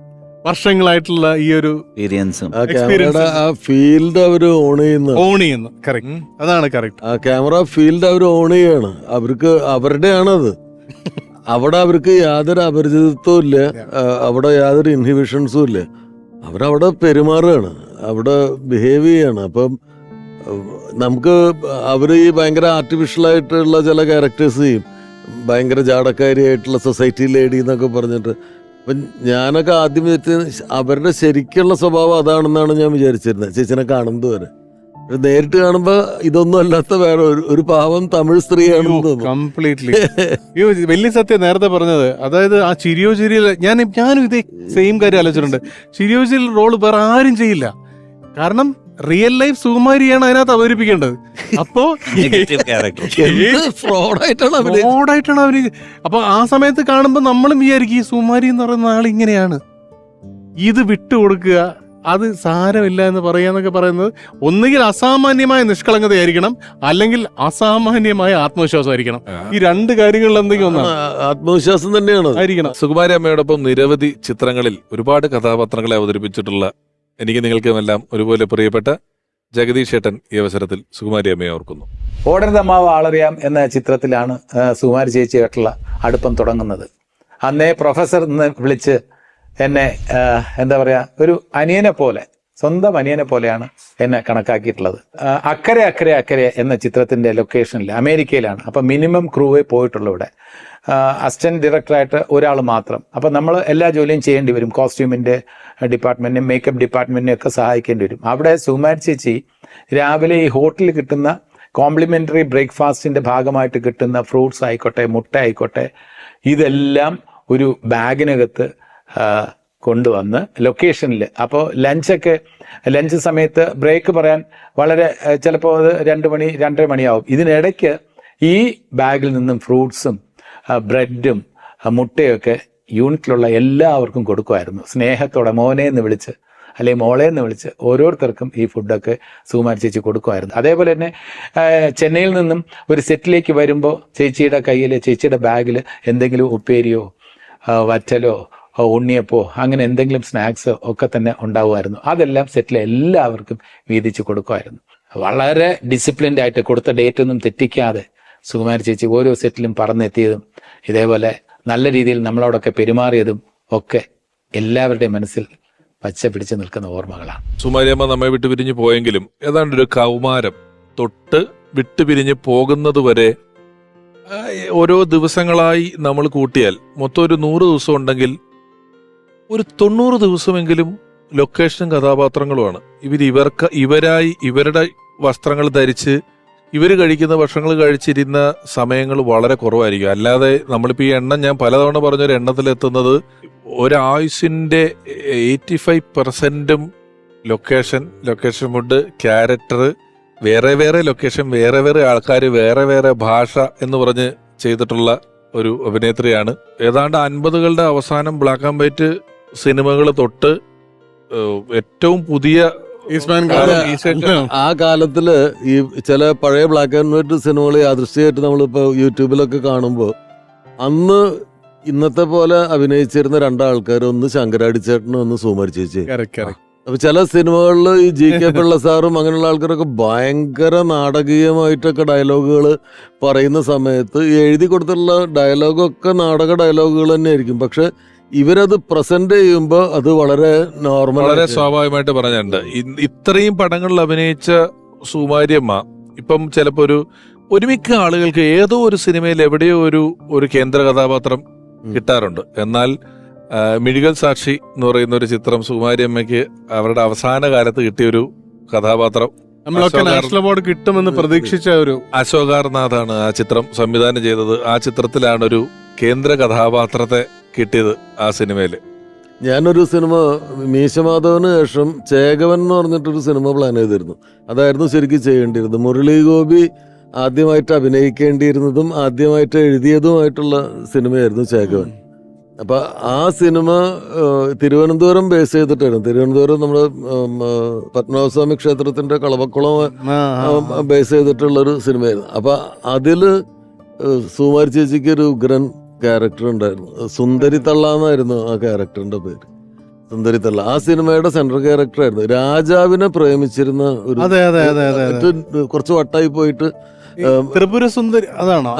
[SPEAKER 2] വർഷങ്ങളായിട്ടുള്ള ഈ ഒരു
[SPEAKER 3] എക്സ്പീരിയൻസും
[SPEAKER 1] ആ ക്യാമറയുടെ ആ ഫീൽഡ് അവര് ഓൺ
[SPEAKER 2] ചെയ്യുന്നു. കറക്റ്റ്, അതാണ് കറക്റ്റ്.
[SPEAKER 1] ആ ക്യാമറ ഫീൽഡ് അവർ ഓൺ ചെയ്യാണ്. അവർക്ക് അവരുടെയാണത്. അവിടെ അവർക്ക് യാതൊരു അപരിചിതത്വവും ഇല്ല, അവിടെ യാതൊരു ഇൻഹിബിഷൻസും ഇല്ല. അവരവിടെ പെരുമാറുകയാണ്, അവിടെ ബിഹേവ് ചെയ്യാണ്. അപ്പം നമുക്ക് അവർ ഈ ഭയങ്കര ആർട്ടിഫിഷ്യലായിട്ടുള്ള ചില ക്യാരക്ടേഴ്സ് ചെയ്യും, ഭയങ്കര ജാടക്കാരിയായിട്ടുള്ള സൊസൈറ്റി ലേഡി എന്നൊക്കെ പറഞ്ഞിട്ട്. അപ്പം ഞാനൊക്കെ ആദ്യം അവരുടെ ശരിക്കുള്ള സ്വഭാവം അതാണെന്നാണ് ഞാൻ വിചാരിച്ചിരുന്നത്, ചേച്ചിനെ കാണുന്നത് വരെ. നേരിട്ട് കാണുമ്പോ ഇതൊന്നും അല്ലാത്ത വേറെ ഒരു പാവം തമിഴ് സ്ത്രീയാണെന്ന് തോന്നുന്നു.
[SPEAKER 2] കംപ്ലീറ്റ്ലി വലിയ സത്യം നേരത്തെ പറഞ്ഞത്. അതായത് ആ ചിരിയോ ചിരിയിൽ ഞാനും ഇതേ സെയിം കാര്യം ആലോചിച്ചിട്ടുണ്ട്. ചിരിയോ ചിരിയിൽ റോള് വേറെ ആരും ചെയ്യില്ല. കാരണം റിയൽ ലൈഫ് സുകുമാരിയാണ് അതിനകത്ത് അവതരിപ്പിക്കേണ്ടത്. അപ്പോ
[SPEAKER 1] ഫ്രോഡായിട്ടാണ്
[SPEAKER 2] അവര്. അപ്പൊ ആ സമയത്ത് കാണുമ്പോ നമ്മളും വിചാരിക്കും ഈ സുകുമാരി എന്ന് പറയുന്ന ആൾ ഇങ്ങനെയാണ്. ഇത് വിട്ടുകൊടുക്കുക, അത് സാരമില്ല എന്ന് പറയാന്നൊക്കെ പറയുന്നത് ഒന്നുകിൽ അസാമാന്യമായ നിഷ്കളങ്കതയായിരിക്കണം, അല്ലെങ്കിൽ അസാമാന്യമായ ആത്മവിശ്വാസമായിരിക്കണം. ഈ രണ്ട് കാര്യങ്ങളിൽ എന്തെങ്കിലും ഒന്നാണ്.
[SPEAKER 1] ആത്മവിശ്വാസം തന്നെയാണ്
[SPEAKER 2] ആയിരിക്കണം.
[SPEAKER 4] സുകുമാരി അമ്മയോടൊപ്പം നിരവധി ചിത്രങ്ങളിൽ ഒരുപാട് കഥാപാത്രങ്ങളെ അവതരിപ്പിച്ചിട്ടുള്ള എനിക്ക് നിങ്ങൾക്കുമെല്ലാം ഒരുപോലെ പ്രിയപ്പെട്ട ജഗദീഷ് ഏട്ടൻ ഈ അവസരത്തിൽ സുകുമാരി അമ്മയെ ഓർക്കുന്നു.
[SPEAKER 8] ഓടരുത് അമ്മാവ് ആളറിയാം എന്ന ചിത്രത്തിലാണ് സുകുമാരി ചേച്ചിയായിട്ടുള്ള അടുപ്പം തുടങ്ങുന്നത്. അന്നേ പ്രൊഫസർ എന്ന് വിളിച്ച് എന്നെ എന്താ പറയുക, ഒരു അനിയനെ പോലെ, സ്വന്തം അനിയനെ പോലെയാണ് എന്നെ കണക്കാക്കിയിട്ടുള്ളത്. അക്കരെ അക്കരെ അക്കരെ എന്ന ചിത്രത്തിൻ്റെ ലൊക്കേഷനിൽ അമേരിക്കയിലാണ്. അപ്പം മിനിമം ക്രൂവേ പോയിട്ടുള്ളൂ. ഇവിടെ അസിസ്റ്റന്റ് ഡയറക്ടറായിട്ട് ഒരാൾ മാത്രം. അപ്പം നമ്മൾ എല്ലാ ജോലിയും ചെയ്യേണ്ടി വരും. കോസ്റ്റ്യൂമിൻ്റെ ഡിപ്പാർട്ട്മെൻറ്റിനും മേക്കപ്പ് ഡിപ്പാർട്ട്മെൻറ്റിനും ഒക്കെ സഹായിക്കേണ്ടി വരും. അവിടെ സുകുമാരി ചേച്ചി രാവിലെ ഈ ഹോട്ടലിൽ കിട്ടുന്ന കോംപ്ലിമെൻ്ററി ബ്രേക്ക്ഫാസ്റ്റിൻ്റെ ഭാഗമായിട്ട് കിട്ടുന്ന ഫ്രൂട്ട്സ് ആയിക്കോട്ടെ, മുട്ട ആയിക്കോട്ടെ, ഇതെല്ലാം ഒരു ബാഗിനകത്ത് കൊണ്ടുവന്ന് ലൊക്കേഷനിൽ, അപ്പോൾ ലഞ്ച് സമയത്ത് ബ്രേക്ക് പറയാൻ വളരെ ചിലപ്പോൾ അത് 2 മണി 2:30 മണിയാവും. ഇതിനിടയ്ക്ക് ഈ ബാഗിൽ നിന്നും ഫ്രൂട്ട്സും ബ്രെഡും മുട്ടയൊക്കെ യൂണിറ്റിലുള്ള എല്ലാവർക്കും കൊടുക്കുമായിരുന്നു. സ്നേഹത്തോടെ മോനെ എന്ന് വിളിച്ച് അല്ലെങ്കിൽ മോളെ എന്ന് വിളിച്ച് ഓരോരുത്തർക്കും ഈ ഫുഡൊക്കെ സുകുമാരി ചേച്ചി കൊടുക്കുമായിരുന്നു. അതേപോലെ തന്നെ ചെന്നൈയിൽ നിന്നും ഒരു സെറ്റിലേക്ക് വരുമ്പോൾ ചേച്ചിയുടെ കയ്യിൽ, ചേച്ചിയുടെ ബാഗിൽ എന്തെങ്കിലും ഉപ്പേരിയോ വറ്റലോ ഉണ്ണിയപ്പോ അങ്ങനെ എന്തെങ്കിലും സ്നാക്സ് ഒക്കെ തന്നെ ഉണ്ടാവുമായിരുന്നു. അതെല്ലാം സെറ്റിലെ എല്ലാവർക്കും വീതിച്ച് കൊടുക്കുമായിരുന്നു. വളരെ ഡിസിപ്ലിൻഡ് ആയിട്ട് കൊടുത്ത ഡേറ്റ് ഒന്നും തെറ്റിക്കാതെ സുകുമാരി ചേച്ചി ഓരോ സെറ്റിലും പറന്നെത്തിയതും ഇതേപോലെ നല്ല രീതിയിൽ നമ്മളോടൊക്കെ പെരുമാറിയതും ഒക്കെ എല്ലാവരുടെയും മനസ്സിൽ പച്ച പിടിച്ച് നിൽക്കുന്ന ഓർമ്മകളാണ്.
[SPEAKER 4] സുകുമാരിയമ്മ നമ്മെ വിട്ടുപിരിഞ്ഞു പോയെങ്കിലും ഏതാണ്ട് ഒരു കൗമാരം തൊട്ട് വിട്ടുപിരിഞ്ഞ് പോകുന്നത് വരെ ഓരോ ദിവസങ്ങളായി നമ്മൾ കൂട്ടിയാൽ മൊത്തം ഒരു 100 ദിവസം ഉണ്ടെങ്കിൽ ഒരു 90 ദിവസമെങ്കിലും ലൊക്കേഷനും കഥാപാത്രങ്ങളുമാണ്. ഇവരായി ഇവരുടെ വസ്ത്രങ്ങൾ ധരിച്ച് ഇവർ കഴിക്കുന്ന ഭക്ഷണങ്ങൾ കഴിച്ചിരുന്ന സമയങ്ങൾ വളരെ കുറവായിരിക്കും. അല്ലാതെ നമ്മളിപ്പോൾ ഈ എണ്ണം ഞാൻ പലതവണ പറഞ്ഞൊരു എണ്ണത്തിലെത്തുന്നത് ഒരായുസിൻ്റെ 85% ലൊക്കേഷൻ ഫുഡ്, ക്യാരക്ടർ, വേറെ ലൊക്കേഷൻ, വേറെ ആൾക്കാർ, വേറെ ഭാഷ എന്ന് പറഞ്ഞ് ചെയ്തിട്ടുള്ള ഒരു അഭിനേത്രിയാണ്. ഏതാണ്ട് 50കളുടെ അവസാനം ബ്ലാക്ക് ആൻഡ് വൈറ്റ് സിനിമകൾ തൊട്ട് ഏറ്റവും പുതിയ
[SPEAKER 1] ആ കാലത്തില് ഈ ചില പഴയ ബ്ലാക്ക് ആൻഡ് വൈറ്റ് സിനിമകൾ യാദൃശ്ചികമായിട്ട് നമ്മളിപ്പോ യൂട്യൂബിലൊക്കെ കാണുമ്പോൾ അന്ന് ഇന്നത്തെ പോലെ അഭിനയിച്ചിരുന്ന 2 ആൾക്കാർ, ഒന്ന് ശങ്കരാടി ചേട്ടനും ഒന്ന് സുകുമാരി ചേച്ചി. അപ്പൊ ചില സിനിമകളിൽ ഈ GK പിള്ള സാറും അങ്ങനെയുള്ള ആൾക്കാരൊക്കെ ഭയങ്കര നാടകീയമായിട്ടൊക്കെ ഡയലോഗുകൾ പറയുന്ന സമയത്ത് എഴുതി കൊടുത്തിട്ടുള്ള ഡയലോഗൊക്കെ നാടക ഡയലോഗുകൾ തന്നെ ആയിരിക്കും. പക്ഷെ ഇവരത് പ്രസന്റ് ചെയ്യുമ്പോൾ അത് വളരെ നോർമൽ,
[SPEAKER 4] വളരെ സ്വാഭാവികമായിട്ട് പറഞ്ഞിട്ടുണ്ട്. ഇത്രയും പടങ്ങളിൽ അഭിനയിച്ച സുകുമാരിയമ്മ ഇപ്പം ചിലപ്പോ ഒരുമിക്ക ആളുകൾക്ക് ഏതോ ഒരു സിനിമയിൽ എവിടെയോ ഒരു കേന്ദ്ര കഥാപാത്രം കിട്ടാറുണ്ട്. എന്നാൽ മിഴികൾ സാക്ഷി എന്ന് പറയുന്ന ഒരു ചിത്രം സുകുമാരിയമ്മയ്ക്ക് അവരുടെ അവസാന കാലത്ത് കിട്ടിയൊരു കഥാപാത്രം.
[SPEAKER 2] നാഷണൽ അവാർഡ് കിട്ടുമെന്ന് പ്രതീക്ഷിച്ച ഒരു
[SPEAKER 4] അശോകാർനാഥാണ് ആ ചിത്രം സംവിധാനം ചെയ്തത്. ആ ചിത്രത്തിലാണ് ഒരു കേന്ദ്ര കഥാപാത്രത്തെ കിട്ടിയത് ആ സിനിമയില്.
[SPEAKER 1] ഞാനൊരു സിനിമ മീശമാധവന് ശേഷം ചേകവൻ എന്ന് പറഞ്ഞിട്ടൊരു സിനിമ പ്ലാൻ ചെയ്തിരുന്നു. അതായിരുന്നു ശരിക്കും ചെയ്യേണ്ടിയിരുന്നത്. മുരളി ഗോപി ആദ്യമായിട്ട് അഭിനയിക്കേണ്ടിയിരുന്നതും ആദ്യമായിട്ട് എഴുതിയതുമായിട്ടുള്ള സിനിമയായിരുന്നു ചേകവൻ. അപ്പം ആ സിനിമ തിരുവനന്തപുരം ബേസ് ചെയ്തിട്ടായിരുന്നു. തിരുവനന്തപുരം നമ്മുടെ പത്മനാഭസ്വാമി ക്ഷേത്രത്തിൻ്റെ കളവക്കുളം ബേസ് ചെയ്തിട്ടുള്ളൊരു സിനിമയായിരുന്നു. അപ്പം അതിൽ സുകുമാരി ചേച്ചിക്ക് ഒരു ഉഗ്രൻ ക്യാരക്ടർ ഉണ്ടായിരുന്നു. സുന്ദരി തള്ള എന്നായിരുന്നു ആ ക്യാരക്ടറിന്റെ പേര്. സുന്ദരി തള്ള ആ സിനിമയുടെ സെൻട്രൽ ക്യാരക്ടറായിരുന്നു. രാജാവിനെ പ്രേമിച്ചിരുന്ന ഒരു കുറച്ച് വട്ടായി പോയിട്ട്
[SPEAKER 2] ത്രിപുര സുന്ദരി അതാണോ?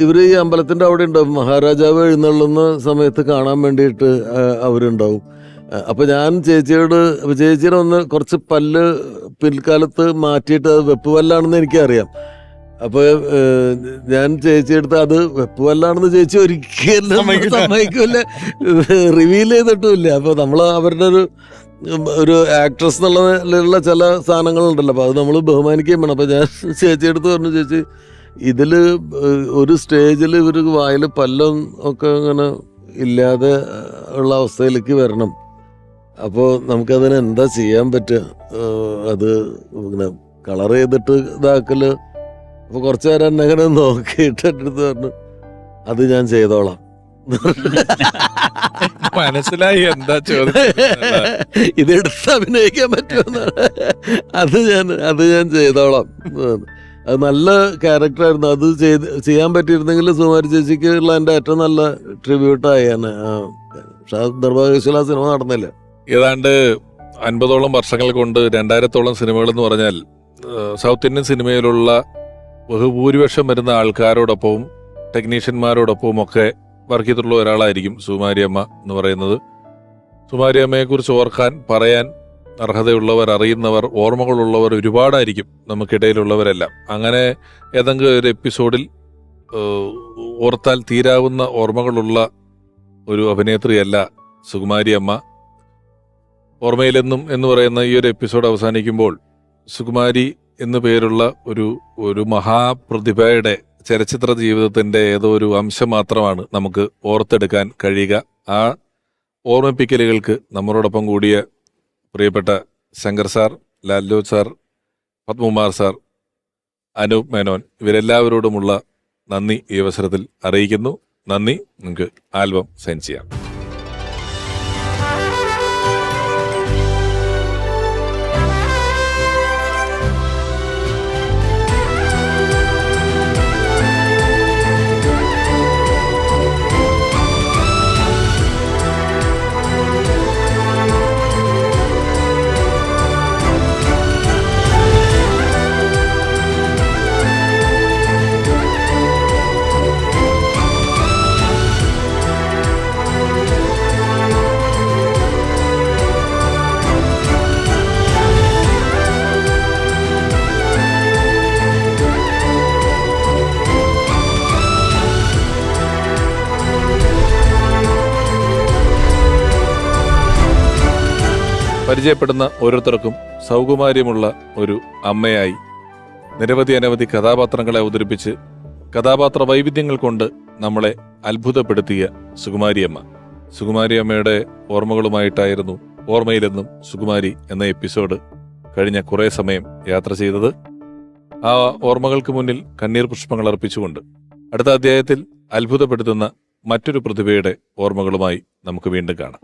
[SPEAKER 1] ഇവര് ഈ അമ്പലത്തിന്റെ അവിടെ ഉണ്ടാവും. മഹാരാജാവ് എഴുന്നള്ളുന്ന സമയത്ത് കാണാൻ വേണ്ടിയിട്ട് അവരുണ്ടാവും. അപ്പൊ ഞാൻ ചേച്ചിയുടെ ഒന്ന് കുറച്ച് പല്ല് പിൽക്കാലത്ത് മാറ്റിയിട്ട് അത് വെപ്പ് പല്ലാണെന്ന് എനിക്കറിയാം. അപ്പൊ ഞാൻ ചേച്ചിയെടുത്ത് അത് വെപ്പുവല്ലാണെന്ന് ചേച്ചി ഒരിക്കലും സമ്മതിക്കൂല, റിവീൽ ചെയ്തിട്ടുമില്ല. അപ്പൊ നമ്മൾ അവരുടെ ഒരു ആക്ട്രസ് എന്നുള്ള ചില സാധനങ്ങളുണ്ടല്ലോ, അപ്പൊ അത് നമ്മൾ ബഹുമാനിക്കുകയും വേണം. അപ്പൊ ഞാൻ ചേച്ചിയെടുത്ത് പറഞ്ഞു, ചേച്ചി ഇതില് ഒരു സ്റ്റേജിൽ ഇവർ വായിൽ പല്ലും ഒക്കെ അങ്ങനെ ഇല്ലാതെ ഉള്ള അവസ്ഥയിലേക്ക് വരണം. അപ്പോൾ നമുക്കതിന് എന്താ ചെയ്യാൻ പറ്റുക? അത് ഇങ്ങനെ കളർ ചെയ്തിട്ട് ഇതാക്കല്. അപ്പൊ കുറച്ചു നേരം എന്നെ അങ്ങനെ നോക്കിയിട്ട് എടുത്ത് പറഞ്ഞു, അത് ഞാൻ ചെയ്തോളാം.
[SPEAKER 4] മനസ്സിലായി എന്താ ചോദ്യം.
[SPEAKER 1] ഇതെടുത്ത് അഭിനയിക്കാൻ പറ്റുമെന്നാണ്. അത് ഞാൻ ചെയ്തോളാം. അത് നല്ല ക്യാരക്ടറായിരുന്നു. അത് ചെയ്യാൻ പറ്റിയിരുന്നെങ്കിൽ സുകുമാരി ചേച്ചിക്ക് ഉള്ള എൻ്റെ ഏറ്റവും നല്ല ട്രിബ്യൂട്ടായാണ്. പക്ഷെ നിർഭാഗ്യവശാൽ ആ സിനിമ നടന്നില്ല.
[SPEAKER 4] ഏതാണ്ട് 50ഓളം വർഷങ്ങൾ കൊണ്ട് 2000ഓളം സിനിമകൾ എന്ന് പറഞ്ഞാൽ സൗത്ത് ഇന്ത്യൻ സിനിമയിലുള്ള ബഹുഭൂരിപക്ഷം വരുന്ന ആൾക്കാരോടൊപ്പവും ടെക്നീഷ്യന്മാരോടൊപ്പവും ഒക്കെ വർക്ക് ചെയ്തിട്ടുള്ള ഒരാളായിരിക്കും സുകുമാരി അമ്മ എന്ന് പറയുന്നത്. സുകുമാരി അമ്മയെക്കുറിച്ച് ഓർക്കാൻ, പറയാൻ അർഹതയുള്ളവർ, അറിയുന്നവർ, ഓർമ്മകളുള്ളവർ ഒരുപാടായിരിക്കും നമുക്കിടയിലുള്ളവരെല്ലാം. അങ്ങനെ ഏതെങ്കിലും ഒരു എപ്പിസോഡിൽ ഓർത്താൽ തീരാവുന്ന ഓർമ്മകളുള്ള ഒരു അഭിനേത്രിയല്ല സുകുമാരി അമ്മ. ഓർമ്മയിലെന്നും എന്ന് പറയുന്ന ഈ ഒരു എപ്പിസോഡ് അവസാനിക്കുമ്പോൾ സുകുമാരി എന്നു പേരുള്ള ഒരു മഹാപ്രതിഭയുടെ ചലച്ചിത്ര ജീവിതത്തിന്റെ ഏതോ ഒരു അംശം മാത്രമാണ് നമുക്ക് ഓർത്തെടുക്കാൻ കഴിയുക. ആ ഓർമ്മിപ്പിക്കലുകൾക്ക് നമ്മളോടൊപ്പം കൂടിയ പ്രിയപ്പെട്ട Shankar sir, ലാൽജോ sir, Padmakumar sir, Anoop Menon, ഇവരെല്ലാവരോടുമുള്ള നന്ദി ഈ അവസരത്തിൽ അറിയിക്കുന്നു. നന്ദി. നമുക്ക് ആൽബം സൈൻ ചെയ്യാം. പരിചയപ്പെടുന്ന ഓരോരുത്തർക്കും സൗകുമാര്യമുള്ള ഒരു അമ്മയായി നിരവധി കഥാപാത്രങ്ങളെ അവതരിപ്പിച്ച് കഥാപാത്ര വൈവിധ്യങ്ങൾ കൊണ്ട് നമ്മളെ അത്ഭുതപ്പെടുത്തിയ സുകുമാരിയമ്മ. സുകുമാരിയമ്മയുടെ ഓർമ്മകളുമായിട്ടായിരുന്നു ഓർമ്മയിലെന്നും സുകുമാരി എന്ന എപ്പിസോഡ് കഴിഞ്ഞ കുറേ സമയം യാത്ര ചെയ്തത്. ആ ഓർമ്മകൾക്ക് മുന്നിൽ കണ്ണീർ പുഷ്പങ്ങൾ അർപ്പിച്ചുകൊണ്ട് അടുത്ത അധ്യായത്തിൽ അത്ഭുതപ്പെടുത്തുന്ന മറ്റൊരു പ്രതിഭയുടെ ഓർമ്മകളുമായി നമുക്ക് വീണ്ടും കാണാം.